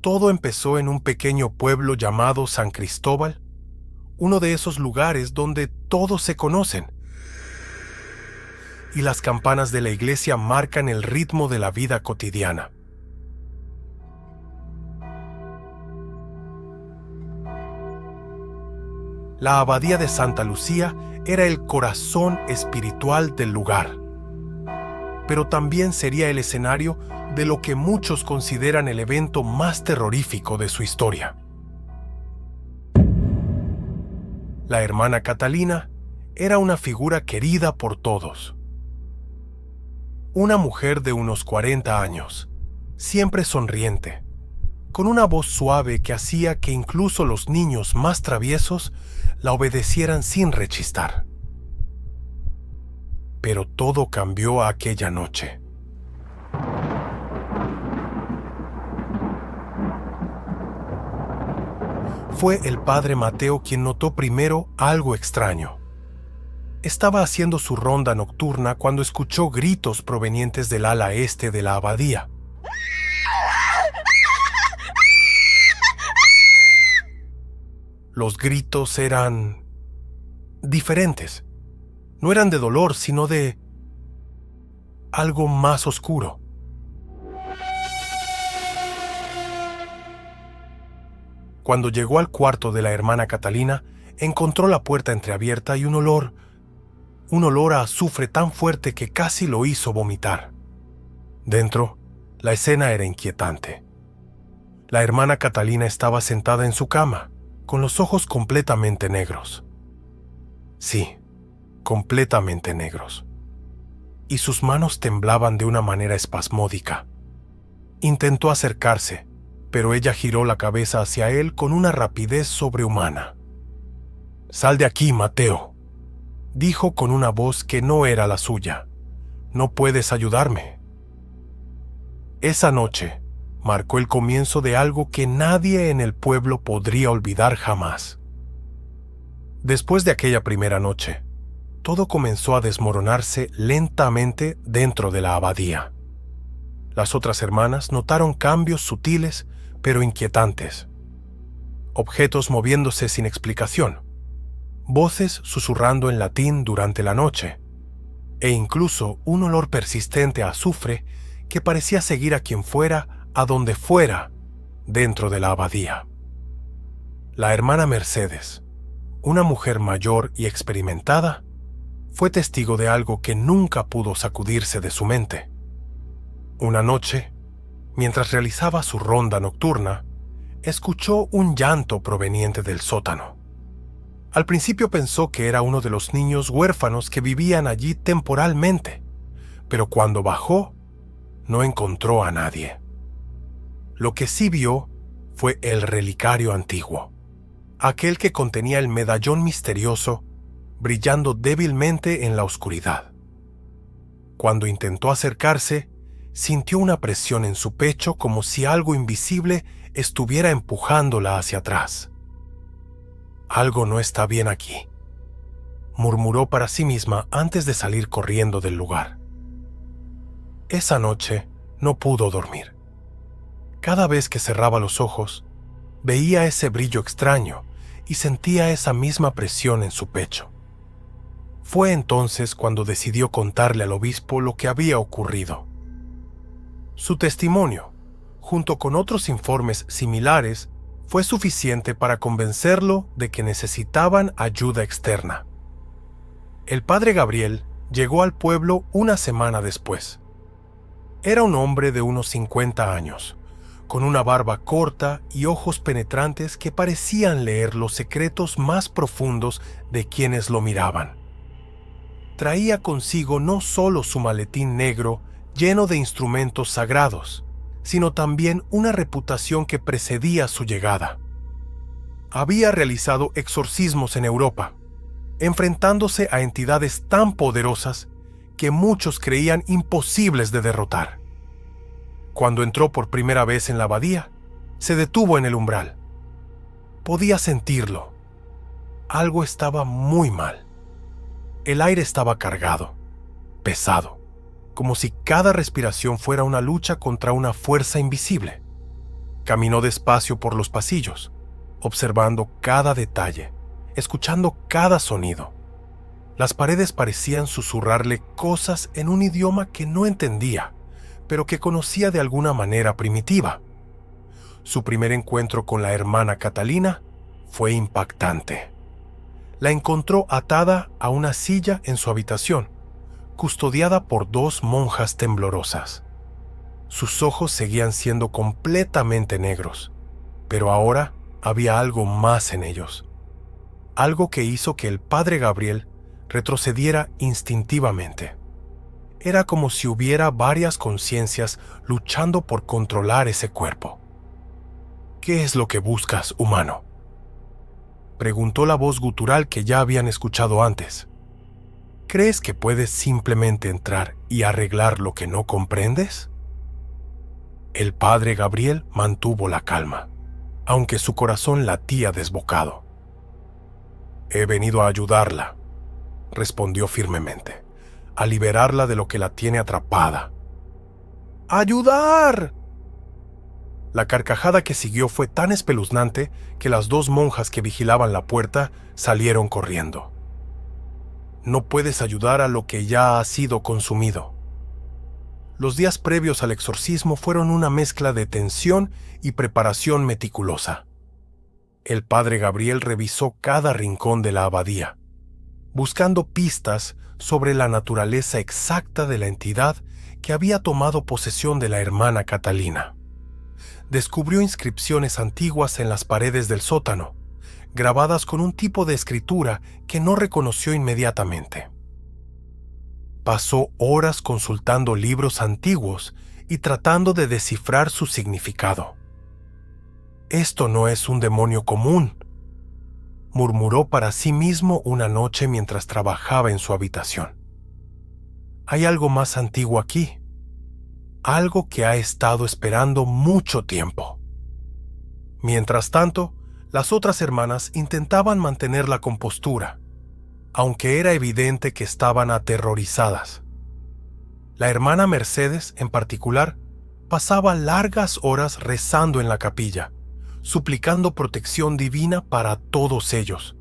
Speaker 1: Todo empezó en un pequeño pueblo llamado San Cristóbal, uno de esos lugares donde todos se conocen. Y las campanas de la iglesia marcan el ritmo de la vida cotidiana. La abadía de Santa Lucía era el corazón espiritual del lugar, pero también sería el escenario de lo que muchos consideran el evento más terrorífico de su historia. La hermana Catalina era una figura querida por todos. Una mujer de unos 40 años, siempre sonriente, con una voz suave que hacía que incluso los niños más traviesos la obedecieran sin rechistar. Pero todo cambió aquella noche. Fue el padre Mateo quien notó primero algo extraño. Estaba haciendo su ronda nocturna cuando escuchó gritos provenientes del ala este de la abadía. Los gritos eran diferentes. No eran de dolor, sino de algo más oscuro. Cuando llegó al cuarto de la hermana Catalina, encontró la puerta entreabierta y un olor a azufre tan fuerte que casi lo hizo vomitar. Dentro, la escena era inquietante. La hermana Catalina estaba sentada en su cama, con los ojos completamente negros. Sí, completamente negros. Y sus manos temblaban de una manera espasmódica. Intentó acercarse, pero ella giró la cabeza hacia él con una rapidez sobrehumana. «Sal de aquí, Mateo», dijo con una voz que no era la suya. «No puedes ayudarme». Esa noche marcó el comienzo de algo que nadie en el pueblo podría olvidar jamás. Después de aquella primera noche, todo comenzó a desmoronarse lentamente dentro de la abadía. Las otras hermanas notaron cambios sutiles pero inquietantes. Objetos moviéndose sin explicación, voces susurrando en latín durante la noche, e incluso un olor persistente a azufre que parecía seguir a quien fuera, a donde fuera, dentro de la abadía. La hermana Mercedes, una mujer mayor y experimentada, fue testigo de algo que nunca pudo sacudirse de su mente. Una noche, mientras realizaba su ronda nocturna, escuchó un llanto proveniente del sótano. Al principio pensó que era uno de los niños huérfanos que vivían allí temporalmente, pero cuando bajó, no encontró a nadie. Lo que sí vio fue el relicario antiguo, aquel que contenía el medallón misterioso brillando débilmente en la oscuridad. Cuando intentó acercarse, sintió una presión en su pecho como si algo invisible estuviera empujándola hacia atrás. Algo no está bien aquí, murmuró para sí misma antes de salir corriendo del lugar. Esa noche no pudo dormir. Cada vez que cerraba los ojos, veía ese brillo extraño y sentía esa misma presión en su pecho. Fue entonces cuando decidió contarle al obispo lo que había ocurrido. Su testimonio, junto con otros informes similares, fue suficiente para convencerlo de que necesitaban ayuda externa. El padre Gabriel llegó al pueblo una semana después. Era un hombre de unos 50 años, con una barba corta y ojos penetrantes que parecían leer los secretos más profundos de quienes lo miraban. Traía consigo no solo su maletín negro lleno de instrumentos sagrados, sino también una reputación que precedía su llegada. Había realizado exorcismos en Europa, enfrentándose a entidades tan poderosas que muchos creían imposibles de derrotar. Cuando entró por primera vez en la abadía, se detuvo en el umbral. Podía sentirlo. Algo estaba muy mal. El aire estaba cargado, pesado, como si cada respiración fuera una lucha contra una fuerza invisible. Caminó despacio por los pasillos, observando cada detalle, escuchando cada sonido. Las paredes parecían susurrarle cosas en un idioma que no entendía, pero que conocía de alguna manera primitiva. Su primer encuentro con la hermana Catalina fue impactante. La encontró atada a una silla en su habitación, custodiada por 2 monjas temblorosas. Sus ojos seguían siendo completamente negros, pero ahora había algo más en ellos. Algo que hizo que el padre Gabriel retrocediera instintivamente. Era como si hubiera varias conciencias luchando por controlar ese cuerpo. ¿Qué es lo que buscas, humano?, preguntó la voz gutural que ya habían escuchado antes. ¿Crees que puedes simplemente entrar y arreglar lo que no comprendes? El padre Gabriel mantuvo la calma, aunque su corazón latía desbocado. He venido a ayudarla, respondió firmemente, a liberarla de lo que la tiene atrapada. ¡Ayudar! La carcajada que siguió fue tan espeluznante que las 2 monjas que vigilaban la puerta salieron corriendo. No puedes ayudar a lo que ya ha sido consumido. Los días previos al exorcismo fueron una mezcla de tensión y preparación meticulosa. El padre Gabriel revisó cada rincón de la abadía, buscando pistas sobre la naturaleza exacta de la entidad que había tomado posesión de la hermana Catalina. Descubrió inscripciones antiguas en las paredes del sótano, grabadas con un tipo de escritura que no reconoció inmediatamente. Pasó horas consultando libros antiguos y tratando de descifrar su significado. «Esto no es un demonio común», murmuró para sí mismo una noche mientras trabajaba en su habitación. «Hay algo más antiguo aquí. Algo que ha estado esperando mucho tiempo». Mientras tanto, las otras hermanas intentaban mantener la compostura, aunque era evidente que estaban aterrorizadas. La hermana Mercedes, en particular, pasaba largas horas rezando en la capilla, suplicando protección divina para todos ellos.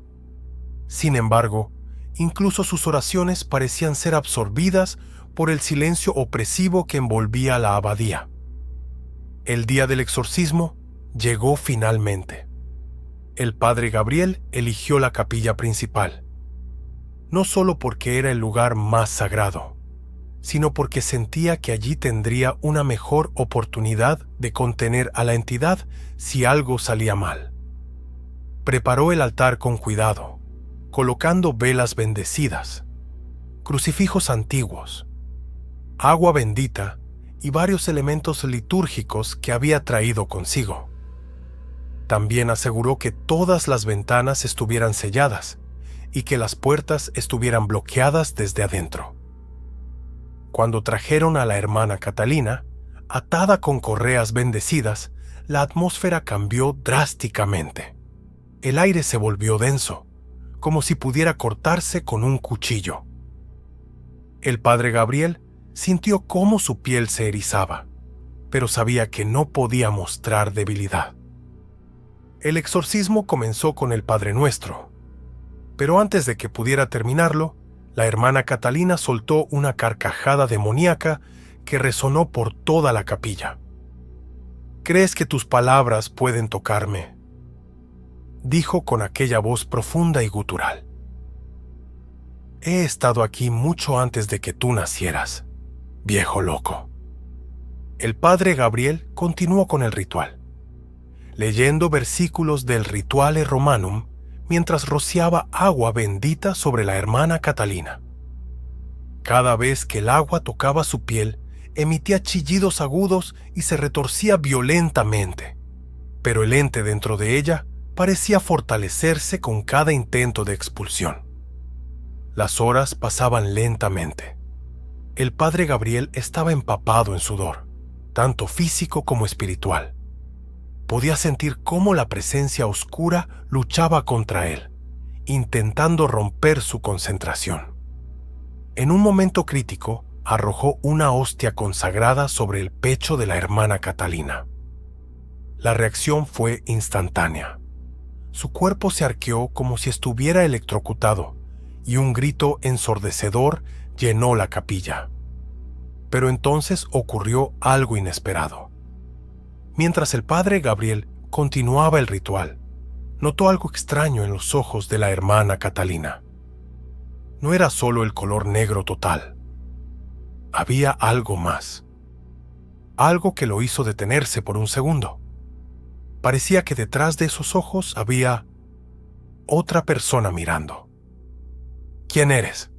Speaker 1: Sin embargo, incluso sus oraciones parecían ser absorbidas por el silencio opresivo que envolvía la abadía. El día del exorcismo llegó finalmente. El padre Gabriel eligió la capilla principal, no solo porque era el lugar más sagrado, sino porque sentía que allí tendría una mejor oportunidad de contener a la entidad si algo salía mal. Preparó el altar con cuidado, colocando velas bendecidas, crucifijos antiguos, agua bendita y varios elementos litúrgicos que había traído consigo. También aseguró que todas las ventanas estuvieran selladas y que las puertas estuvieran bloqueadas desde adentro. Cuando trajeron a la hermana Catalina, atada con correas bendecidas, la atmósfera cambió drásticamente. El aire se volvió denso, como si pudiera cortarse con un cuchillo. El padre Gabriel sintió cómo su piel se erizaba, pero sabía que no podía mostrar debilidad. El exorcismo comenzó con el Padre Nuestro, pero antes de que pudiera terminarlo, la hermana Catalina soltó una carcajada demoníaca que resonó por toda la capilla. «¿Crees que tus palabras pueden tocarme?», dijo con aquella voz profunda y gutural. «He estado aquí mucho antes de que tú nacieras, viejo loco». El padre Gabriel continuó con el ritual, leyendo versículos del Rituale Romanum mientras rociaba agua bendita sobre la hermana Catalina. Cada vez que el agua tocaba su piel, emitía chillidos agudos y se retorcía violentamente, pero el ente dentro de ella parecía fortalecerse con cada intento de expulsión. Las horas pasaban lentamente. El padre Gabriel estaba empapado en sudor, tanto físico como espiritual. Podía sentir cómo la presencia oscura luchaba contra él, intentando romper su concentración. En un momento crítico, arrojó una hostia consagrada sobre el pecho de la hermana Catalina. La reacción fue instantánea. Su cuerpo se arqueó como si estuviera electrocutado, y un grito ensordecedor llenó la capilla. Pero entonces ocurrió algo inesperado. Mientras el padre Gabriel continuaba el ritual, notó algo extraño en los ojos de la hermana Catalina. No era solo el color negro total. Había algo más. Algo que lo hizo detenerse por un segundo. Parecía que detrás de esos ojos había otra persona mirando. «¿Quién eres?»,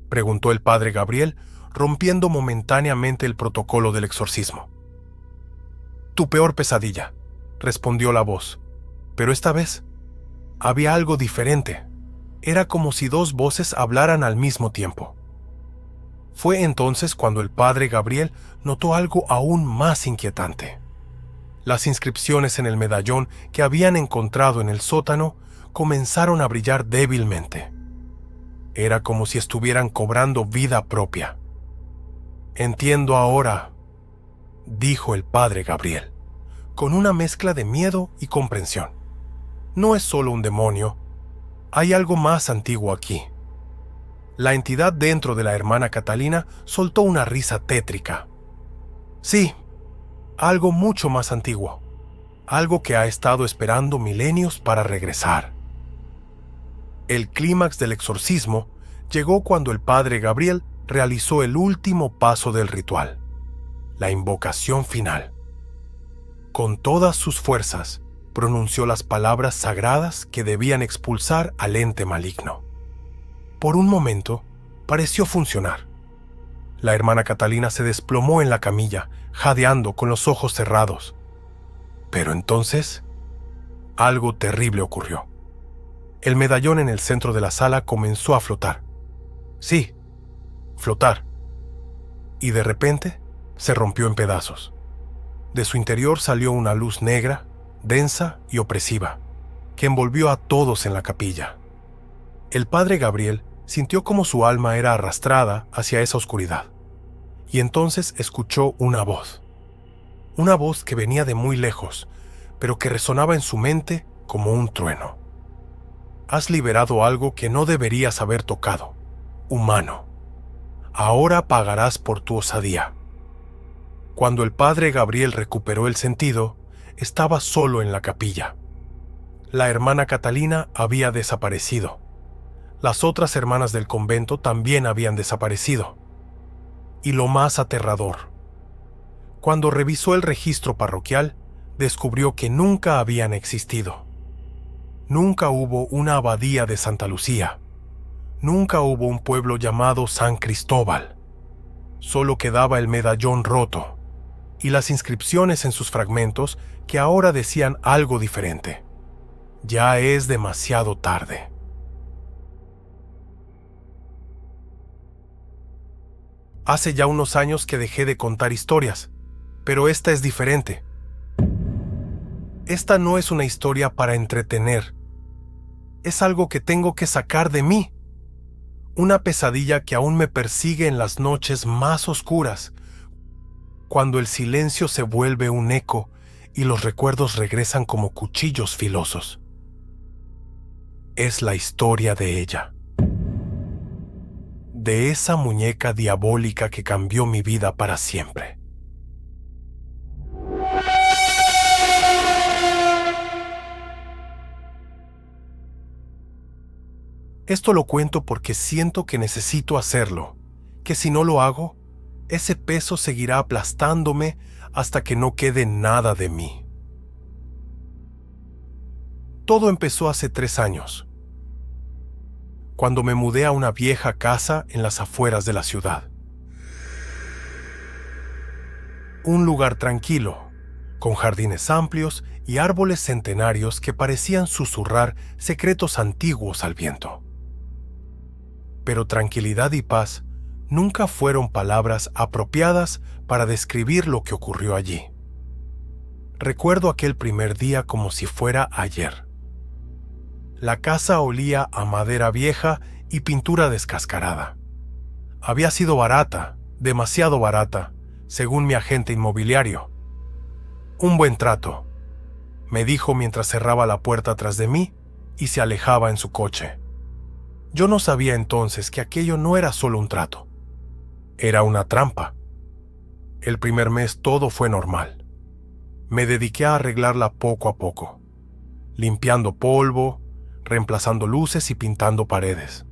Speaker 1: preguntó el padre Gabriel, rompiendo momentáneamente el protocolo del exorcismo. «Tu peor pesadilla», respondió la voz, pero esta vez había algo diferente. Era como si dos voces hablaran al mismo tiempo. Fue entonces cuando el padre Gabriel notó algo aún más inquietante. Las inscripciones en el medallón que habían encontrado en el sótano comenzaron a brillar débilmente. Era como si estuvieran cobrando vida propia. «Entiendo ahora», dijo el padre Gabriel, con una mezcla de miedo y comprensión. «No es solo un demonio. Hay algo más antiguo aquí». La entidad dentro de la hermana Catalina soltó una risa tétrica. «Sí, algo mucho más antiguo. Algo que ha estado esperando milenios para regresar». El clímax del exorcismo llegó cuando el padre Gabriel realizó el último paso del ritual, la invocación final. Con todas sus fuerzas, pronunció las palabras sagradas que debían expulsar al ente maligno. Por un momento, pareció funcionar. La hermana Catalina se desplomó en la camilla, jadeando con los ojos cerrados. Pero entonces, algo terrible ocurrió. El medallón en el centro de la sala comenzó a flotar. Sí, flotar. Y de repente, se rompió en pedazos. De su interior salió una luz negra, densa y opresiva, que envolvió a todos en la capilla. El padre Gabriel sintió como su alma era arrastrada hacia esa oscuridad. Y entonces escuchó una voz que venía de muy lejos, pero que resonaba en su mente como un trueno. «Has liberado algo que no deberías haber tocado, humano. Ahora pagarás por tu osadía». Cuando el padre Gabriel recuperó el sentido, estaba solo en la capilla. La hermana Catalina había desaparecido. Las otras hermanas del convento también habían desaparecido. Y lo más aterrador, cuando revisó el registro parroquial, descubrió que nunca habían existido. Nunca hubo una abadía de Santa Lucía. Nunca hubo un pueblo llamado San Cristóbal. Solo quedaba el medallón roto y las inscripciones en sus fragmentos que ahora decían algo diferente. Ya es demasiado tarde. Hace ya unos años que dejé de contar historias, pero esta es diferente. Esta no es una historia para entretener. Es algo que tengo que sacar de mí. Una pesadilla que aún me persigue en las noches más oscuras, cuando el silencio se vuelve un eco y los recuerdos regresan como cuchillos filosos. Es la historia de ella. De esa muñeca diabólica que cambió mi vida para siempre. Esto lo cuento porque siento que necesito hacerlo, que si no lo hago, ese peso seguirá aplastándome hasta que no quede nada de mí. Todo empezó hace 3 años, cuando me mudé a una vieja casa en las afueras de la ciudad. Un lugar tranquilo, con jardines amplios y árboles centenarios que parecían susurrar secretos antiguos al viento. Pero tranquilidad y paz nunca fueron palabras apropiadas para describir lo que ocurrió allí. Recuerdo aquel primer día como si fuera ayer. La casa olía a madera vieja y pintura descascarada. Había sido barata, demasiado barata, según mi agente inmobiliario. Un buen trato, me dijo mientras cerraba la puerta tras de mí y se alejaba en su coche. Yo no sabía entonces que aquello no era solo un trato. Era una trampa. El primer mes todo fue normal. Me dediqué a arreglarla poco a poco, limpiando polvo, reemplazando luces y pintando paredes.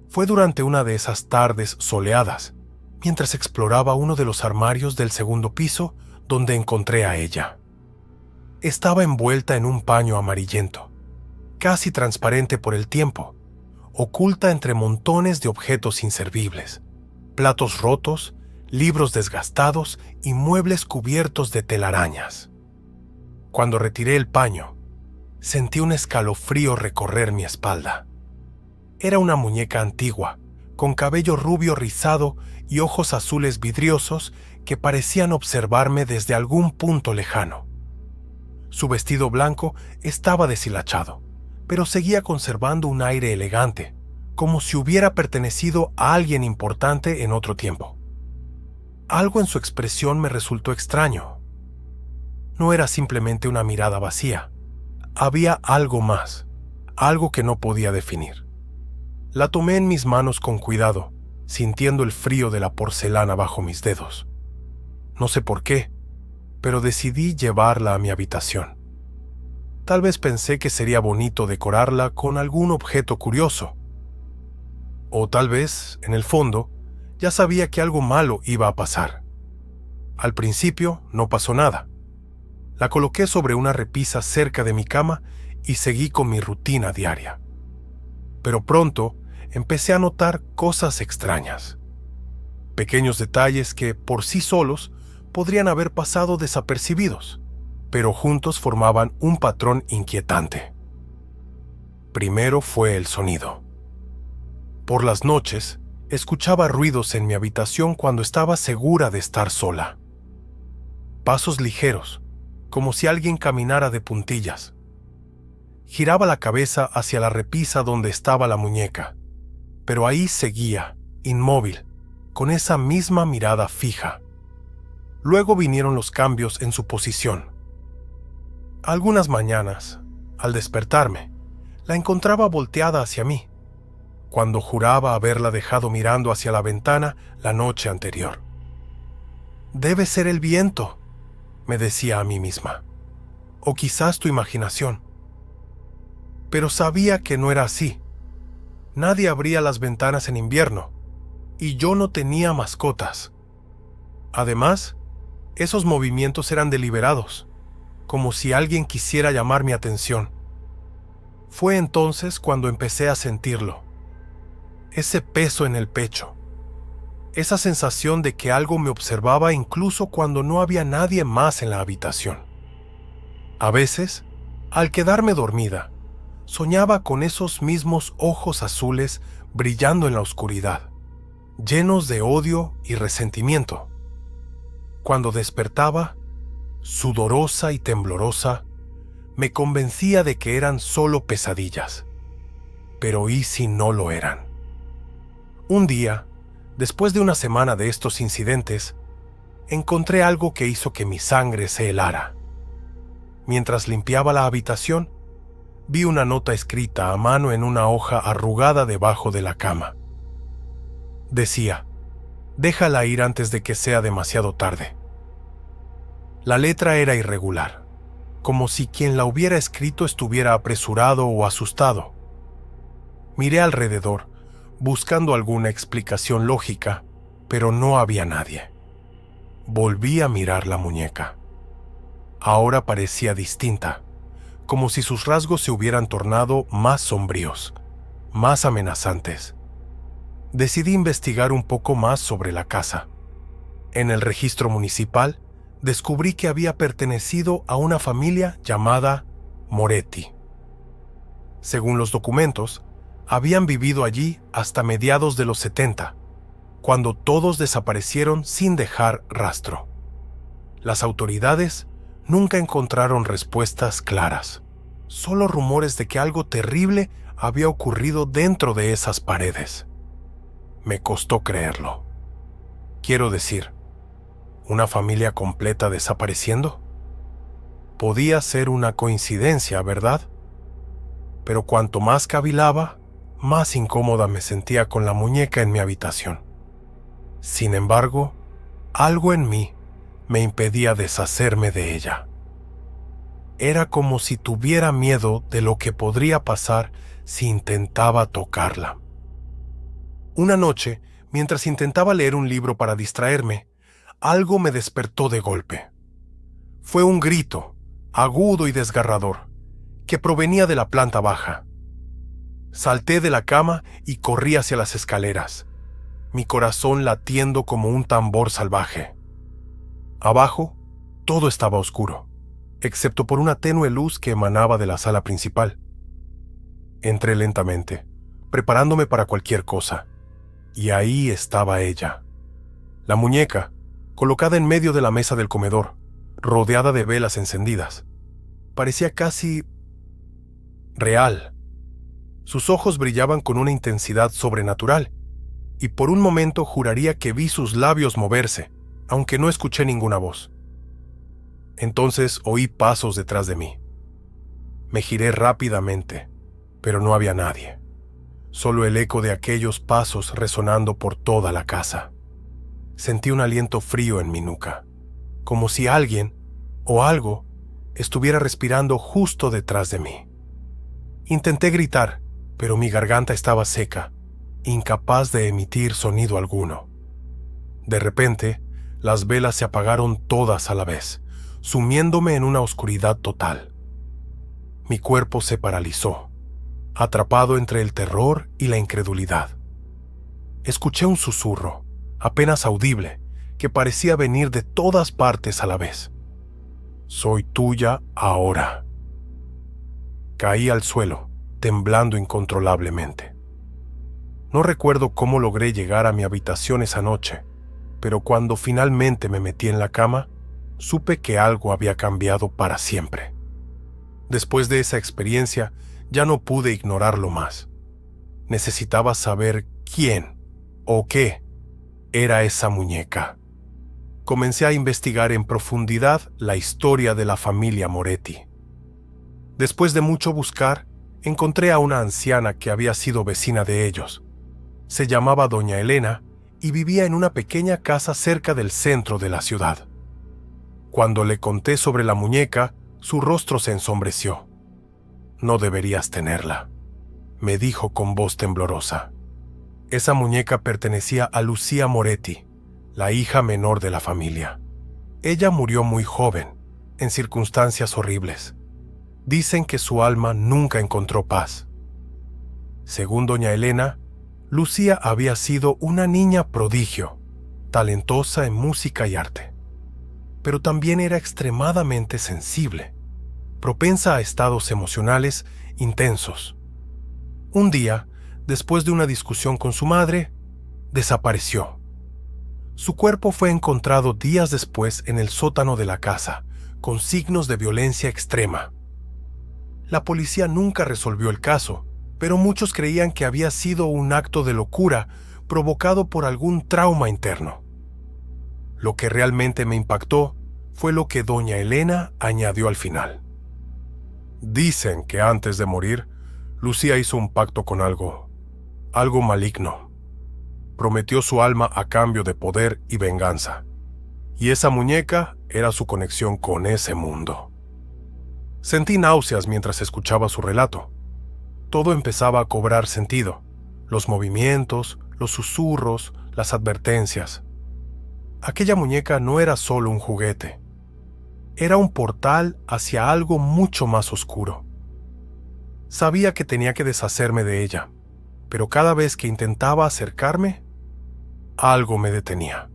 Speaker 1: Fue durante una de esas tardes soleadas, mientras exploraba uno de los armarios del segundo piso, donde encontré a ella. Estaba envuelta en un paño amarillento, casi transparente por el tiempo, oculta entre montones de objetos inservibles, platos rotos, libros desgastados y muebles cubiertos de telarañas. Cuando retiré el paño, sentí un escalofrío recorrer mi espalda. Era una muñeca antigua, con cabello rubio rizado y ojos azules vidriosos que parecían observarme desde algún punto lejano. Su vestido blanco estaba deshilachado, pero seguía conservando un aire elegante, como si hubiera pertenecido a alguien importante en otro tiempo. Algo en su expresión me resultó extraño. No era simplemente una mirada vacía. Había algo más, algo que no podía definir. La tomé en mis manos con cuidado, sintiendo el frío de la porcelana bajo mis dedos. No sé por qué, pero decidí llevarla a mi habitación. Tal vez pensé que sería bonito decorarla con algún objeto curioso. O tal vez, en el fondo, ya sabía que algo malo iba a pasar. Al principio no pasó nada. La coloqué sobre una repisa cerca de mi cama y seguí con mi rutina diaria. Pero pronto empecé a notar cosas extrañas. Pequeños detalles que, por sí solos, podrían haber pasado desapercibidos, pero juntos formaban un patrón inquietante. Primero fue el sonido. Por las noches, escuchaba ruidos en mi habitación cuando estaba segura de estar sola. Pasos ligeros, como si alguien caminara de puntillas. Giraba la cabeza hacia la repisa donde estaba la muñeca, pero ahí seguía, inmóvil, con esa misma mirada fija. Luego vinieron los cambios en su posición. Algunas mañanas, al despertarme, la encontraba volteada hacia mí, cuando juraba haberla dejado mirando hacia la ventana la noche anterior. Debe ser el viento, me decía a mí misma, o quizás tu imaginación. Pero sabía que no era así. Nadie abría las ventanas en invierno, y yo no tenía mascotas. Además, esos movimientos eran deliberados, como si alguien quisiera llamar mi atención. Fue entonces cuando empecé a sentirlo. Ese peso en el pecho. Esa sensación de que algo me observaba incluso cuando no había nadie más en la habitación. A veces, al quedarme dormida, soñaba con esos mismos ojos azules brillando en la oscuridad, llenos de odio y resentimiento. Cuando despertaba, sudorosa y temblorosa, me convencía de que eran solo pesadillas, Pero ¿y si no lo eran? Un día, después de una semana de estos incidentes, encontré algo que hizo que mi sangre se helara. Mientras limpiaba la habitación, vi una nota escrita a mano en una hoja arrugada debajo de la cama. Decía: déjala ir antes de que sea demasiado tarde. La letra era irregular, como si quien la hubiera escrito estuviera apresurado o asustado. Miré alrededor, buscando alguna explicación lógica, pero no había nadie. Volví a mirar la muñeca. Ahora parecía distinta, como si sus rasgos se hubieran tornado más sombríos, más amenazantes. Decidí investigar un poco más sobre la casa. En el registro municipal, descubrí que había pertenecido a una familia llamada Moretti. Según los documentos, habían vivido allí hasta mediados de los 70, cuando todos desaparecieron sin dejar rastro. Las autoridades nunca encontraron respuestas claras, solo rumores de que algo terrible había ocurrido dentro de esas paredes. Me costó creerlo. Quiero decir, ¿una familia completa desapareciendo? Podía ser una coincidencia, ¿verdad? Pero cuanto más cavilaba, más incómoda me sentía con la muñeca en mi habitación. Sin embargo, algo en mí me impedía deshacerme de ella. Era como si tuviera miedo de lo que podría pasar si intentaba tocarla. Una noche, mientras intentaba leer un libro para distraerme, algo me despertó de golpe. Fue un grito, agudo y desgarrador, que provenía de la planta baja. Salté de la cama y corrí hacia las escaleras, mi corazón latiendo como un tambor salvaje. Abajo, todo estaba oscuro, excepto por una tenue luz que emanaba de la sala principal. Entré lentamente, preparándome para cualquier cosa, y ahí estaba ella. La muñeca, colocada en medio de la mesa del comedor, rodeada de velas encendidas. Parecía casi real. Sus ojos brillaban con una intensidad sobrenatural, y por un momento juraría que vi sus labios moverse, aunque no escuché ninguna voz. Entonces oí pasos detrás de mí. Me giré rápidamente, pero no había nadie. Solo el eco de aquellos pasos resonando por toda la casa. Sentí un aliento frío en mi nuca, como si alguien o algo estuviera respirando justo detrás de mí. Intenté gritar, pero mi garganta estaba seca, incapaz de emitir sonido alguno. De repente, las velas se apagaron todas a la vez, sumiéndome en una oscuridad total. Mi cuerpo se paralizó, atrapado entre el terror y la incredulidad. Escuché un susurro, apenas audible, que parecía venir de todas partes a la vez. «Soy tuya ahora». Caí al suelo, temblando incontrolablemente. No recuerdo cómo logré llegar a mi habitación esa noche, pero cuando finalmente me metí en la cama, supe que algo había cambiado para siempre. Después de esa experiencia, ya no pude ignorarlo más. Necesitaba saber quién o qué era esa muñeca. Comencé a investigar en profundidad la historia de la familia Moretti. Después de mucho buscar, encontré a una anciana que había sido vecina de ellos. Se llamaba Doña Elena y vivía en una pequeña casa cerca del centro de la ciudad. Cuando le conté sobre la muñeca, su rostro se ensombreció. «No deberías tenerla», me dijo con voz temblorosa. Esa muñeca pertenecía a Lucía Moretti, la hija menor de la familia. Ella murió muy joven, en circunstancias horribles. Dicen que su alma nunca encontró paz. Según doña Elena, Lucía había sido una niña prodigio, talentosa en música y arte. Pero también era extremadamente sensible, propensa a estados emocionales intensos. Un día, después de una discusión con su madre, desapareció. Su cuerpo fue encontrado días después en el sótano de la casa, con signos de violencia extrema. La policía nunca resolvió el caso, pero muchos creían que había sido un acto de locura provocado por algún trauma interno. Lo que realmente me impactó fue lo que doña Elena añadió al final. Dicen que antes de morir, Lucía hizo un pacto con algo maligno. Prometió su alma a cambio de poder y venganza. Y esa muñeca era su conexión con ese mundo. Sentí náuseas mientras escuchaba su relato. Todo empezaba a cobrar sentido. Los movimientos, los susurros, las advertencias. Aquella muñeca no era solo un juguete. Era un portal hacia algo mucho más oscuro. Sabía que tenía que deshacerme de ella, pero cada vez que intentaba acercarme, algo me detenía.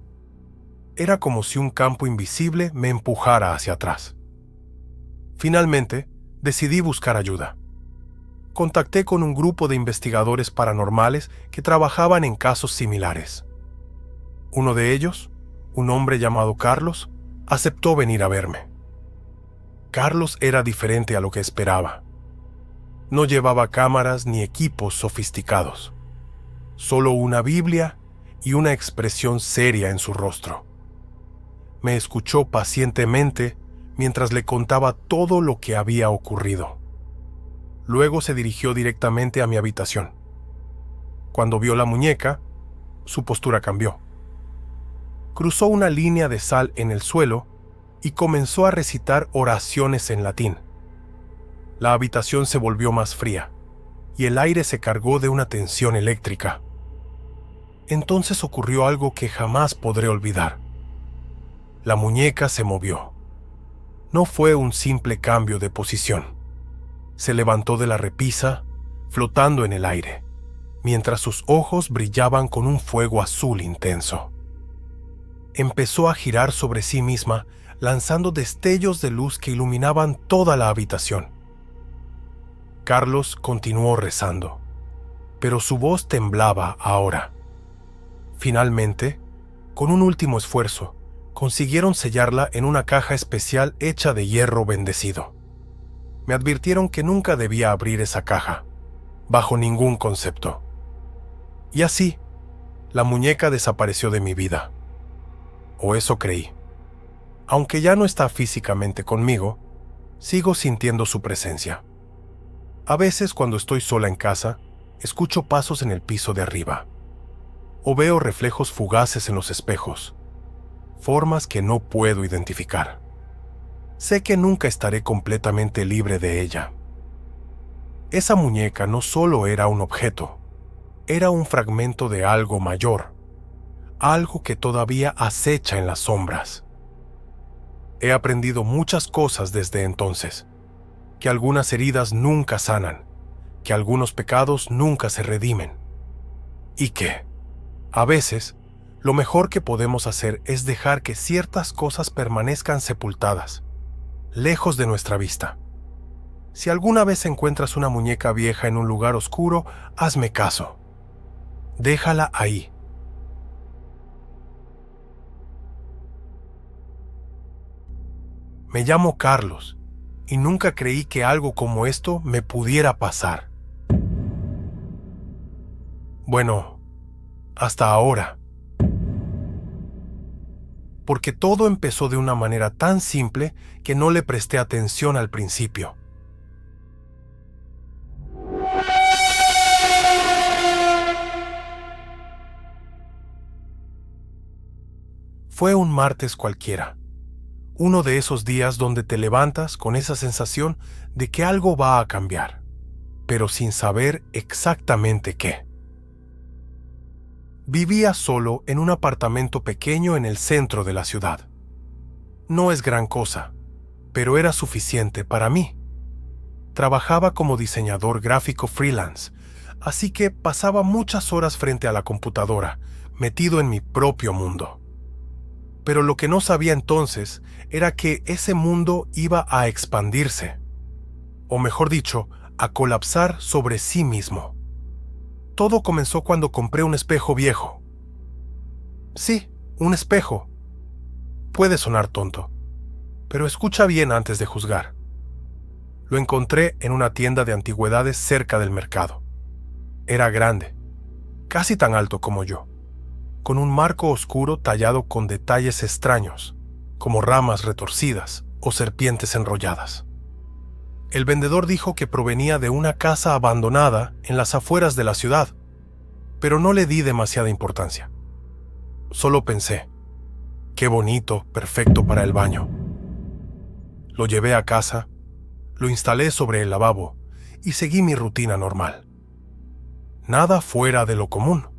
Speaker 1: Era como si un campo invisible me empujara hacia atrás. Finalmente, decidí buscar ayuda. Contacté con un grupo de investigadores paranormales que trabajaban en casos similares. Uno de ellos, un hombre llamado Carlos, aceptó venir a verme. Carlos era diferente a lo que esperaba. No llevaba cámaras ni equipos sofisticados, solo una Biblia y una expresión seria en su rostro. Me escuchó pacientemente mientras le contaba todo lo que había ocurrido. Luego se dirigió directamente a mi habitación. Cuando vio la muñeca, su postura cambió. Cruzó una línea de sal en el suelo y comenzó a recitar oraciones en latín. La habitación se volvió más fría y el aire se cargó de una tensión eléctrica. Entonces ocurrió algo que jamás podré olvidar. La muñeca se movió. No fue un simple cambio de posición. Se levantó de la repisa, flotando en el aire, mientras sus ojos brillaban con un fuego azul intenso. Empezó a girar sobre sí misma, lanzando destellos de luz que iluminaban toda la habitación. Carlos continuó rezando, pero su voz temblaba ahora. Finalmente, con un último esfuerzo, consiguieron sellarla en una caja especial hecha de hierro bendecido. Me advirtieron que nunca debía abrir esa caja, bajo ningún concepto. Y así, la muñeca desapareció de mi vida. O eso creí. Aunque ya no está físicamente conmigo, sigo sintiendo su presencia. A veces, cuando estoy sola en casa, escucho pasos en el piso de arriba. O veo reflejos fugaces en los espejos, formas que no puedo identificar. Sé que nunca estaré completamente libre de ella. Esa muñeca no solo era un objeto, era un fragmento de algo mayor, algo que todavía acecha en las sombras. He aprendido muchas cosas desde entonces, que algunas heridas nunca sanan, que algunos pecados nunca se redimen, y que, a veces, lo mejor que podemos hacer es dejar que ciertas cosas permanezcan sepultadas, lejos de nuestra vista. Si alguna vez encuentras una muñeca vieja en un lugar oscuro, hazme caso. Déjala ahí. Me llamo Carlos y nunca creí que algo como esto me pudiera pasar. Bueno, hasta ahora. Porque todo empezó de una manera tan simple que no le presté atención al principio. Fue un martes cualquiera. Uno de esos días donde te levantas con esa sensación de que algo va a cambiar, pero sin saber exactamente qué. Vivía solo en un apartamento pequeño en el centro de la ciudad. No es gran cosa, pero era suficiente para mí. Trabajaba como diseñador gráfico freelance, así que pasaba muchas horas frente a la computadora, metido en mi propio mundo. Pero lo que no sabía entonces era que ese mundo iba a expandirse, o mejor dicho, a colapsar sobre sí mismo. Todo comenzó cuando compré un espejo viejo. Sí, un espejo. Puede sonar tonto, pero escucha bien antes de juzgar. Lo encontré en una tienda de antigüedades cerca del mercado. Era grande, casi tan alto como yo, con un marco oscuro tallado con detalles extraños, como ramas retorcidas o serpientes enrolladas. El vendedor dijo que provenía de una casa abandonada en las afueras de la ciudad, pero no le di demasiada importancia. Solo pensé, qué bonito, perfecto para el baño. Lo llevé a casa, lo instalé sobre el lavabo y seguí mi rutina normal. Nada fuera de lo común,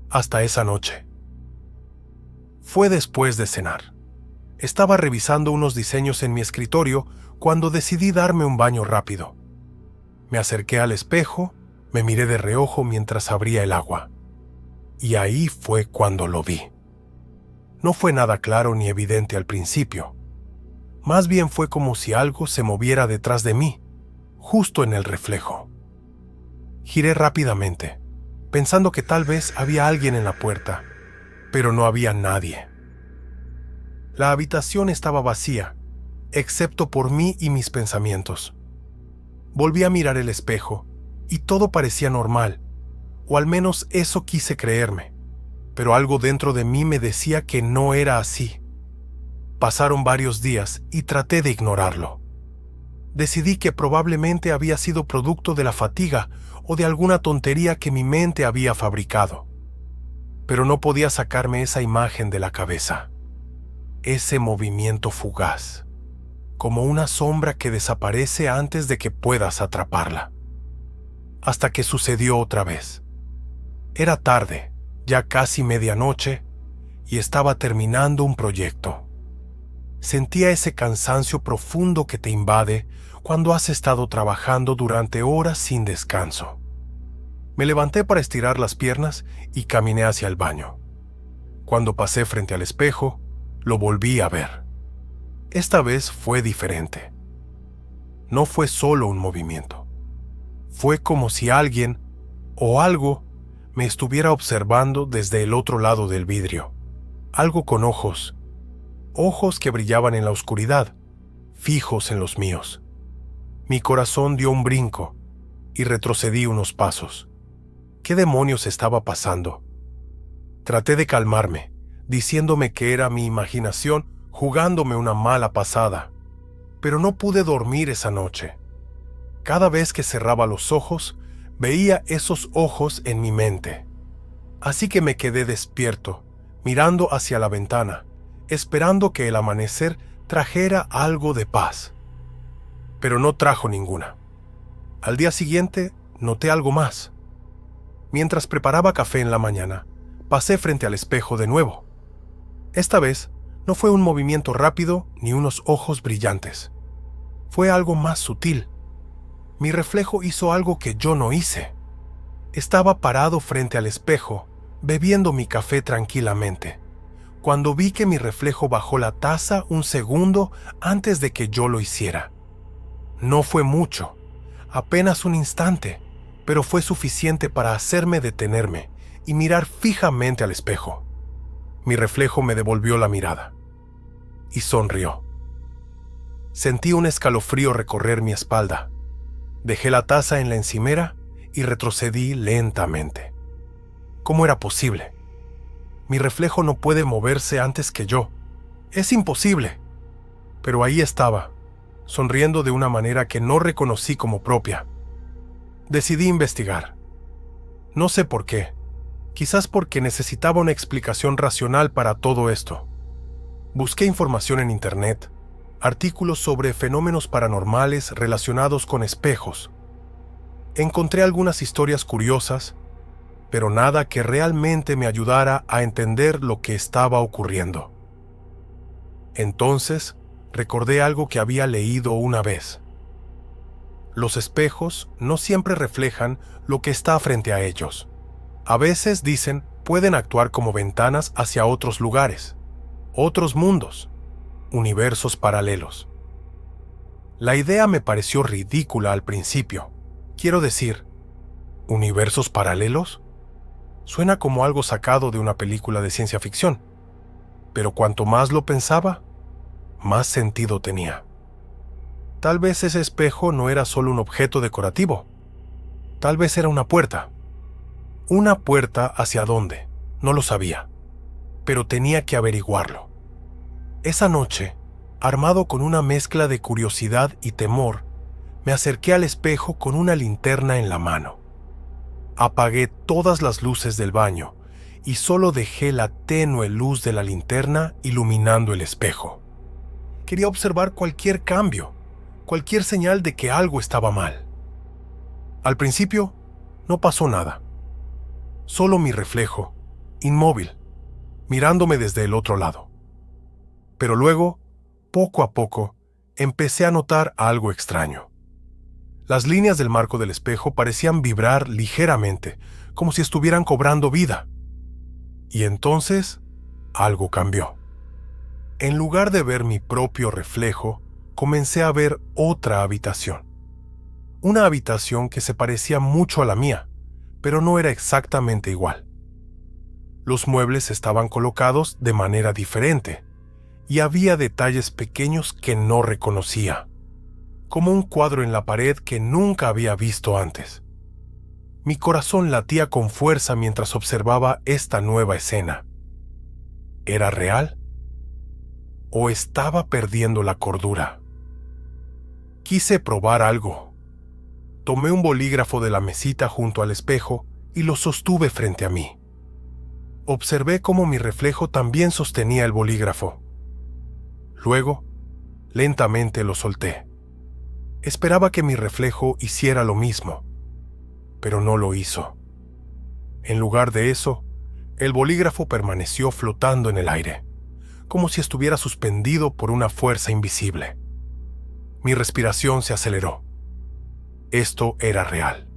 Speaker 1: hasta esa noche. Fue después de cenar. Estaba revisando unos diseños en mi escritorio cuando decidí darme un baño rápido. Me acerqué al espejo, me miré de reojo mientras abría el agua. Y ahí fue cuando lo vi. No fue nada claro ni evidente al principio. Más bien fue como si algo se moviera detrás de mí, justo en el reflejo. Giré rápidamente, pensando que tal vez había alguien en la puerta, pero no había nadie. La habitación estaba vacía, excepto por mí y mis pensamientos. Volví a mirar el espejo, y todo parecía normal, o al menos eso quise creerme, pero algo dentro de mí me decía que no era así. Pasaron varios días y traté de ignorarlo. Decidí que probablemente había sido producto de la fatiga o de alguna tontería que mi mente había fabricado. Pero no podía sacarme esa imagen de la cabeza. Ese movimiento fugaz, como una sombra que desaparece antes de que puedas atraparla. Hasta que sucedió otra vez. Era tarde, ya casi medianoche, y estaba terminando un proyecto. Sentía ese cansancio profundo que te invade cuando has estado trabajando durante horas sin descanso. Me levanté para estirar las piernas y caminé hacia el baño. Cuando pasé frente al espejo, lo volví a ver. Esta vez fue diferente. No fue solo un movimiento. Fue como si alguien o algo me estuviera observando desde el otro lado del vidrio. Algo con ojos que brillaban en la oscuridad, fijos en los míos. Mi corazón dio un brinco y retrocedí unos pasos. ¿Qué demonios estaba pasando? Traté de calmarme, diciéndome que era mi imaginación jugándome una mala pasada, pero no pude dormir esa noche. Cada vez que cerraba los ojos, veía esos ojos en mi mente. Así que me quedé despierto, mirando hacia la ventana, esperando que el amanecer trajera algo de paz. Pero no trajo ninguna. Al día siguiente, noté algo más. Mientras preparaba café en la mañana, pasé frente al espejo de nuevo. Esta vez, no fue un movimiento rápido ni unos ojos brillantes. Fue algo más sutil. Mi reflejo hizo algo que yo no hice. Estaba parado frente al espejo, bebiendo mi café tranquilamente, cuando vi que mi reflejo bajó la taza un segundo antes de que yo lo hiciera. No fue mucho, apenas un instante, pero fue suficiente para hacerme detenerme y mirar fijamente al espejo. Mi reflejo me devolvió la mirada y sonrió. Sentí un escalofrío recorrer mi espalda. Dejé la taza en la encimera y retrocedí lentamente. ¿Cómo era posible? Mi reflejo no puede moverse antes que yo. Es imposible. Pero ahí estaba, sonriendo de una manera que no reconocí como propia. Decidí investigar. No sé por qué. Quizás porque necesitaba una explicación racional para todo esto. Busqué información en Internet, artículos sobre fenómenos paranormales relacionados con espejos. Encontré algunas historias curiosas, pero nada que realmente me ayudara a entender lo que estaba ocurriendo. Entonces, recordé algo que había leído una vez. Los espejos no siempre reflejan lo que está frente a ellos. A veces, dicen, pueden actuar como ventanas hacia otros lugares, otros mundos, universos paralelos. La idea me pareció ridícula al principio. Quiero decir, ¿universos paralelos? Suena como algo sacado de una película de ciencia ficción, pero cuanto más lo pensaba, más sentido tenía. Tal vez ese espejo no era solo un objeto decorativo. Tal vez era una puerta, Una puerta hacia dónde, no lo sabía, pero tenía que averiguarlo. Esa noche, armado con una mezcla de curiosidad y temor, me acerqué al espejo con una linterna en la mano. Apagué todas las luces del baño y solo dejé la tenue luz de la linterna iluminando el espejo. Quería observar cualquier cambio, cualquier señal de que algo estaba mal. Al principio, no pasó nada. Solo mi reflejo, inmóvil, mirándome desde el otro lado. Pero luego, poco a poco, empecé a notar algo extraño. Las líneas del marco del espejo parecían vibrar ligeramente, como si estuvieran cobrando vida. Y entonces, algo cambió. En lugar de ver mi propio reflejo, comencé a ver otra habitación. Una habitación que se parecía mucho a la mía, pero no era exactamente igual. Los muebles estaban colocados de manera diferente, y había detalles pequeños que no reconocía, como un cuadro en la pared que nunca había visto antes. Mi corazón latía con fuerza mientras observaba esta nueva escena. ¿Era real? ¿O estaba perdiendo la cordura? Quise probar algo. Tomé un bolígrafo de la mesita junto al espejo y lo sostuve frente a mí. Observé cómo mi reflejo también sostenía el bolígrafo. Luego, lentamente lo solté. Esperaba que mi reflejo hiciera lo mismo, pero no lo hizo. En lugar de eso, el bolígrafo permaneció flotando en el aire, como si estuviera suspendido por una fuerza invisible. Mi respiración se aceleró. Esto era real.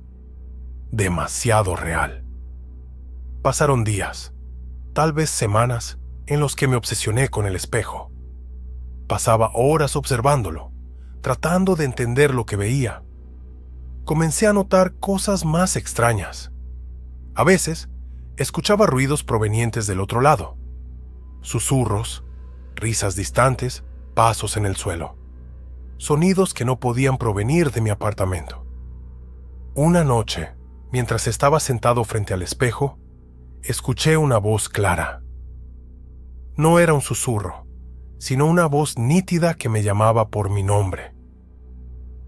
Speaker 1: Demasiado real. Pasaron días, tal vez semanas, en los que me obsesioné con el espejo. Pasaba horas observándolo, tratando de entender lo que veía. Comencé a notar cosas más extrañas. A veces, escuchaba ruidos provenientes del otro lado. Susurros, risas distantes, pasos en el suelo. Sonidos que no podían provenir de mi apartamento. Una noche, mientras estaba sentado frente al espejo, escuché una voz clara. No era un susurro, sino una voz nítida que me llamaba por mi nombre.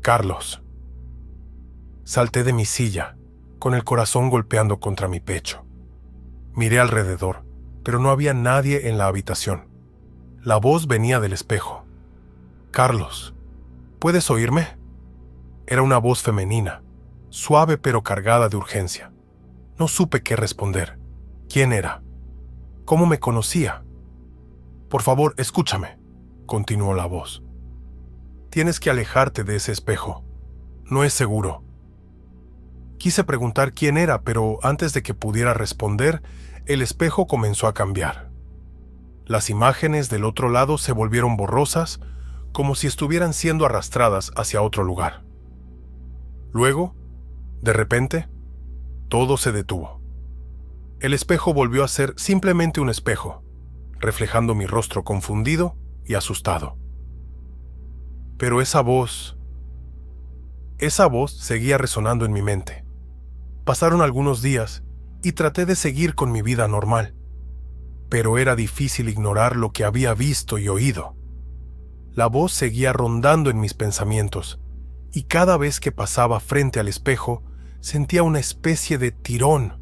Speaker 1: Carlos. Salté de mi silla, con el corazón golpeando contra mi pecho. Miré alrededor, pero no había nadie en la habitación. La voz venía del espejo. Carlos, ¿puedes oírme? Era una voz femenina, suave pero cargada de urgencia. No supe qué responder. ¿Quién era? ¿Cómo me conocía? Por favor, escúchame, continuó la voz. Tienes que alejarte de ese espejo. No es seguro. Quise preguntar quién era, pero antes de que pudiera responder, el espejo comenzó a cambiar. Las imágenes del otro lado se volvieron borrosas, como si estuvieran siendo arrastradas hacia otro lugar. Luego, de repente, todo se detuvo. El espejo volvió a ser simplemente un espejo, reflejando mi rostro confundido y asustado. Pero esa voz seguía resonando en mi mente. Pasaron algunos días y traté de seguir con mi vida normal, pero era difícil ignorar lo que había visto y oído. La voz seguía rondando en mis pensamientos, y cada vez que pasaba frente al espejo, sentía una especie de tirón,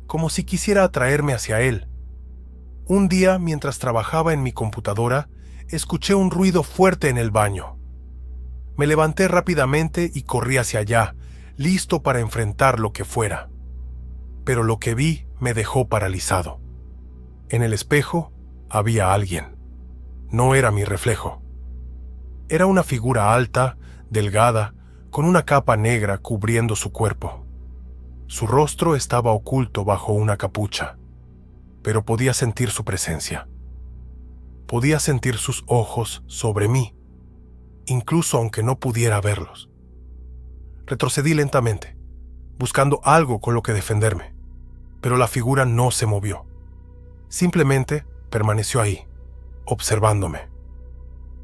Speaker 1: como si quisiera atraerme hacia él. Un día, mientras trabajaba en mi computadora, escuché un ruido fuerte en el baño. Me levanté rápidamente y corrí hacia allá, listo para enfrentar lo que fuera. Pero lo que vi me dejó paralizado. En el espejo había alguien. No era mi reflejo. Era una figura alta, delgada, con una capa negra cubriendo su cuerpo. Su rostro estaba oculto bajo una capucha, pero podía sentir su presencia. Podía sentir sus ojos sobre mí, incluso aunque no pudiera verlos. Retrocedí lentamente, buscando algo con lo que defenderme, pero la figura no se movió. Simplemente permaneció ahí, observándome.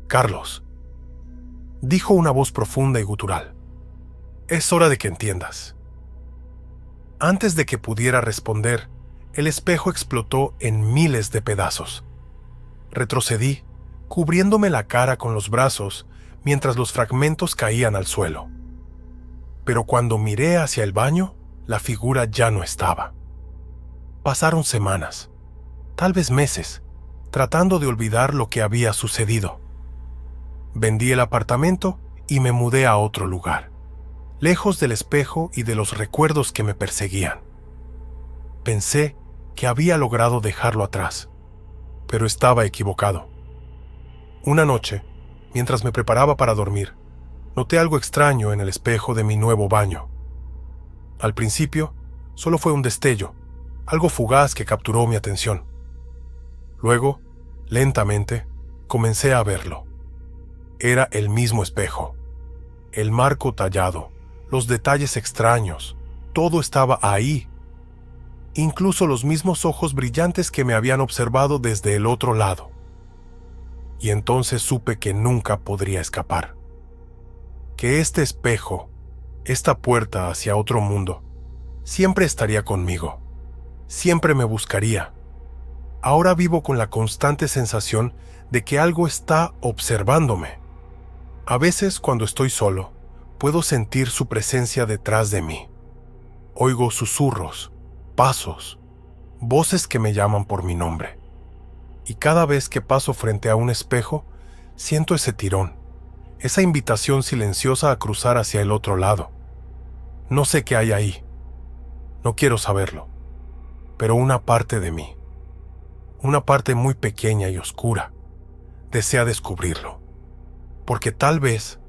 Speaker 1: Carlos, dijo una voz profunda y gutural. Es hora de que entiendas. Antes de que pudiera responder, el espejo explotó en miles de pedazos. Retrocedí, cubriéndome la cara con los brazos mientras los fragmentos caían al suelo. Pero cuando miré hacia el baño, la figura ya no estaba. Pasaron semanas, tal vez meses, tratando de olvidar lo que había sucedido. Vendí el apartamento y me mudé a otro lugar, lejos del espejo y de los recuerdos que me perseguían. Pensé que había logrado dejarlo atrás, pero estaba equivocado. Una noche, mientras me preparaba para dormir, noté algo extraño en el espejo de mi nuevo baño. Al principio, solo fue un destello, algo fugaz que capturó mi atención. Luego, lentamente, comencé a verlo. Era el mismo espejo. El marco tallado, los detalles extraños, todo estaba ahí. Incluso los mismos ojos brillantes que me habían observado desde el otro lado. Y entonces supe que nunca podría escapar. Que este espejo, esta puerta hacia otro mundo, siempre estaría conmigo. Siempre me buscaría. Ahora vivo con la constante sensación de que algo está observándome. A veces, cuando estoy solo, puedo sentir su presencia detrás de mí. Oigo susurros, pasos, voces que me llaman por mi nombre. Y cada vez que paso frente a un espejo, siento ese tirón, esa invitación silenciosa a cruzar hacia el otro lado. No sé qué hay ahí. No quiero saberlo. Pero una parte de mí, una parte muy pequeña y oscura, desea descubrirlo. Porque tal vez,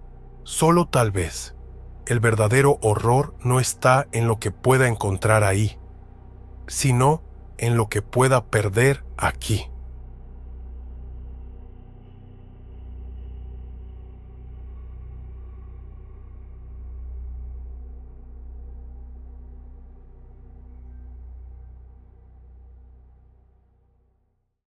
Speaker 1: solo tal vez, el verdadero horror no está en lo que pueda encontrar ahí, sino en lo que pueda perder aquí.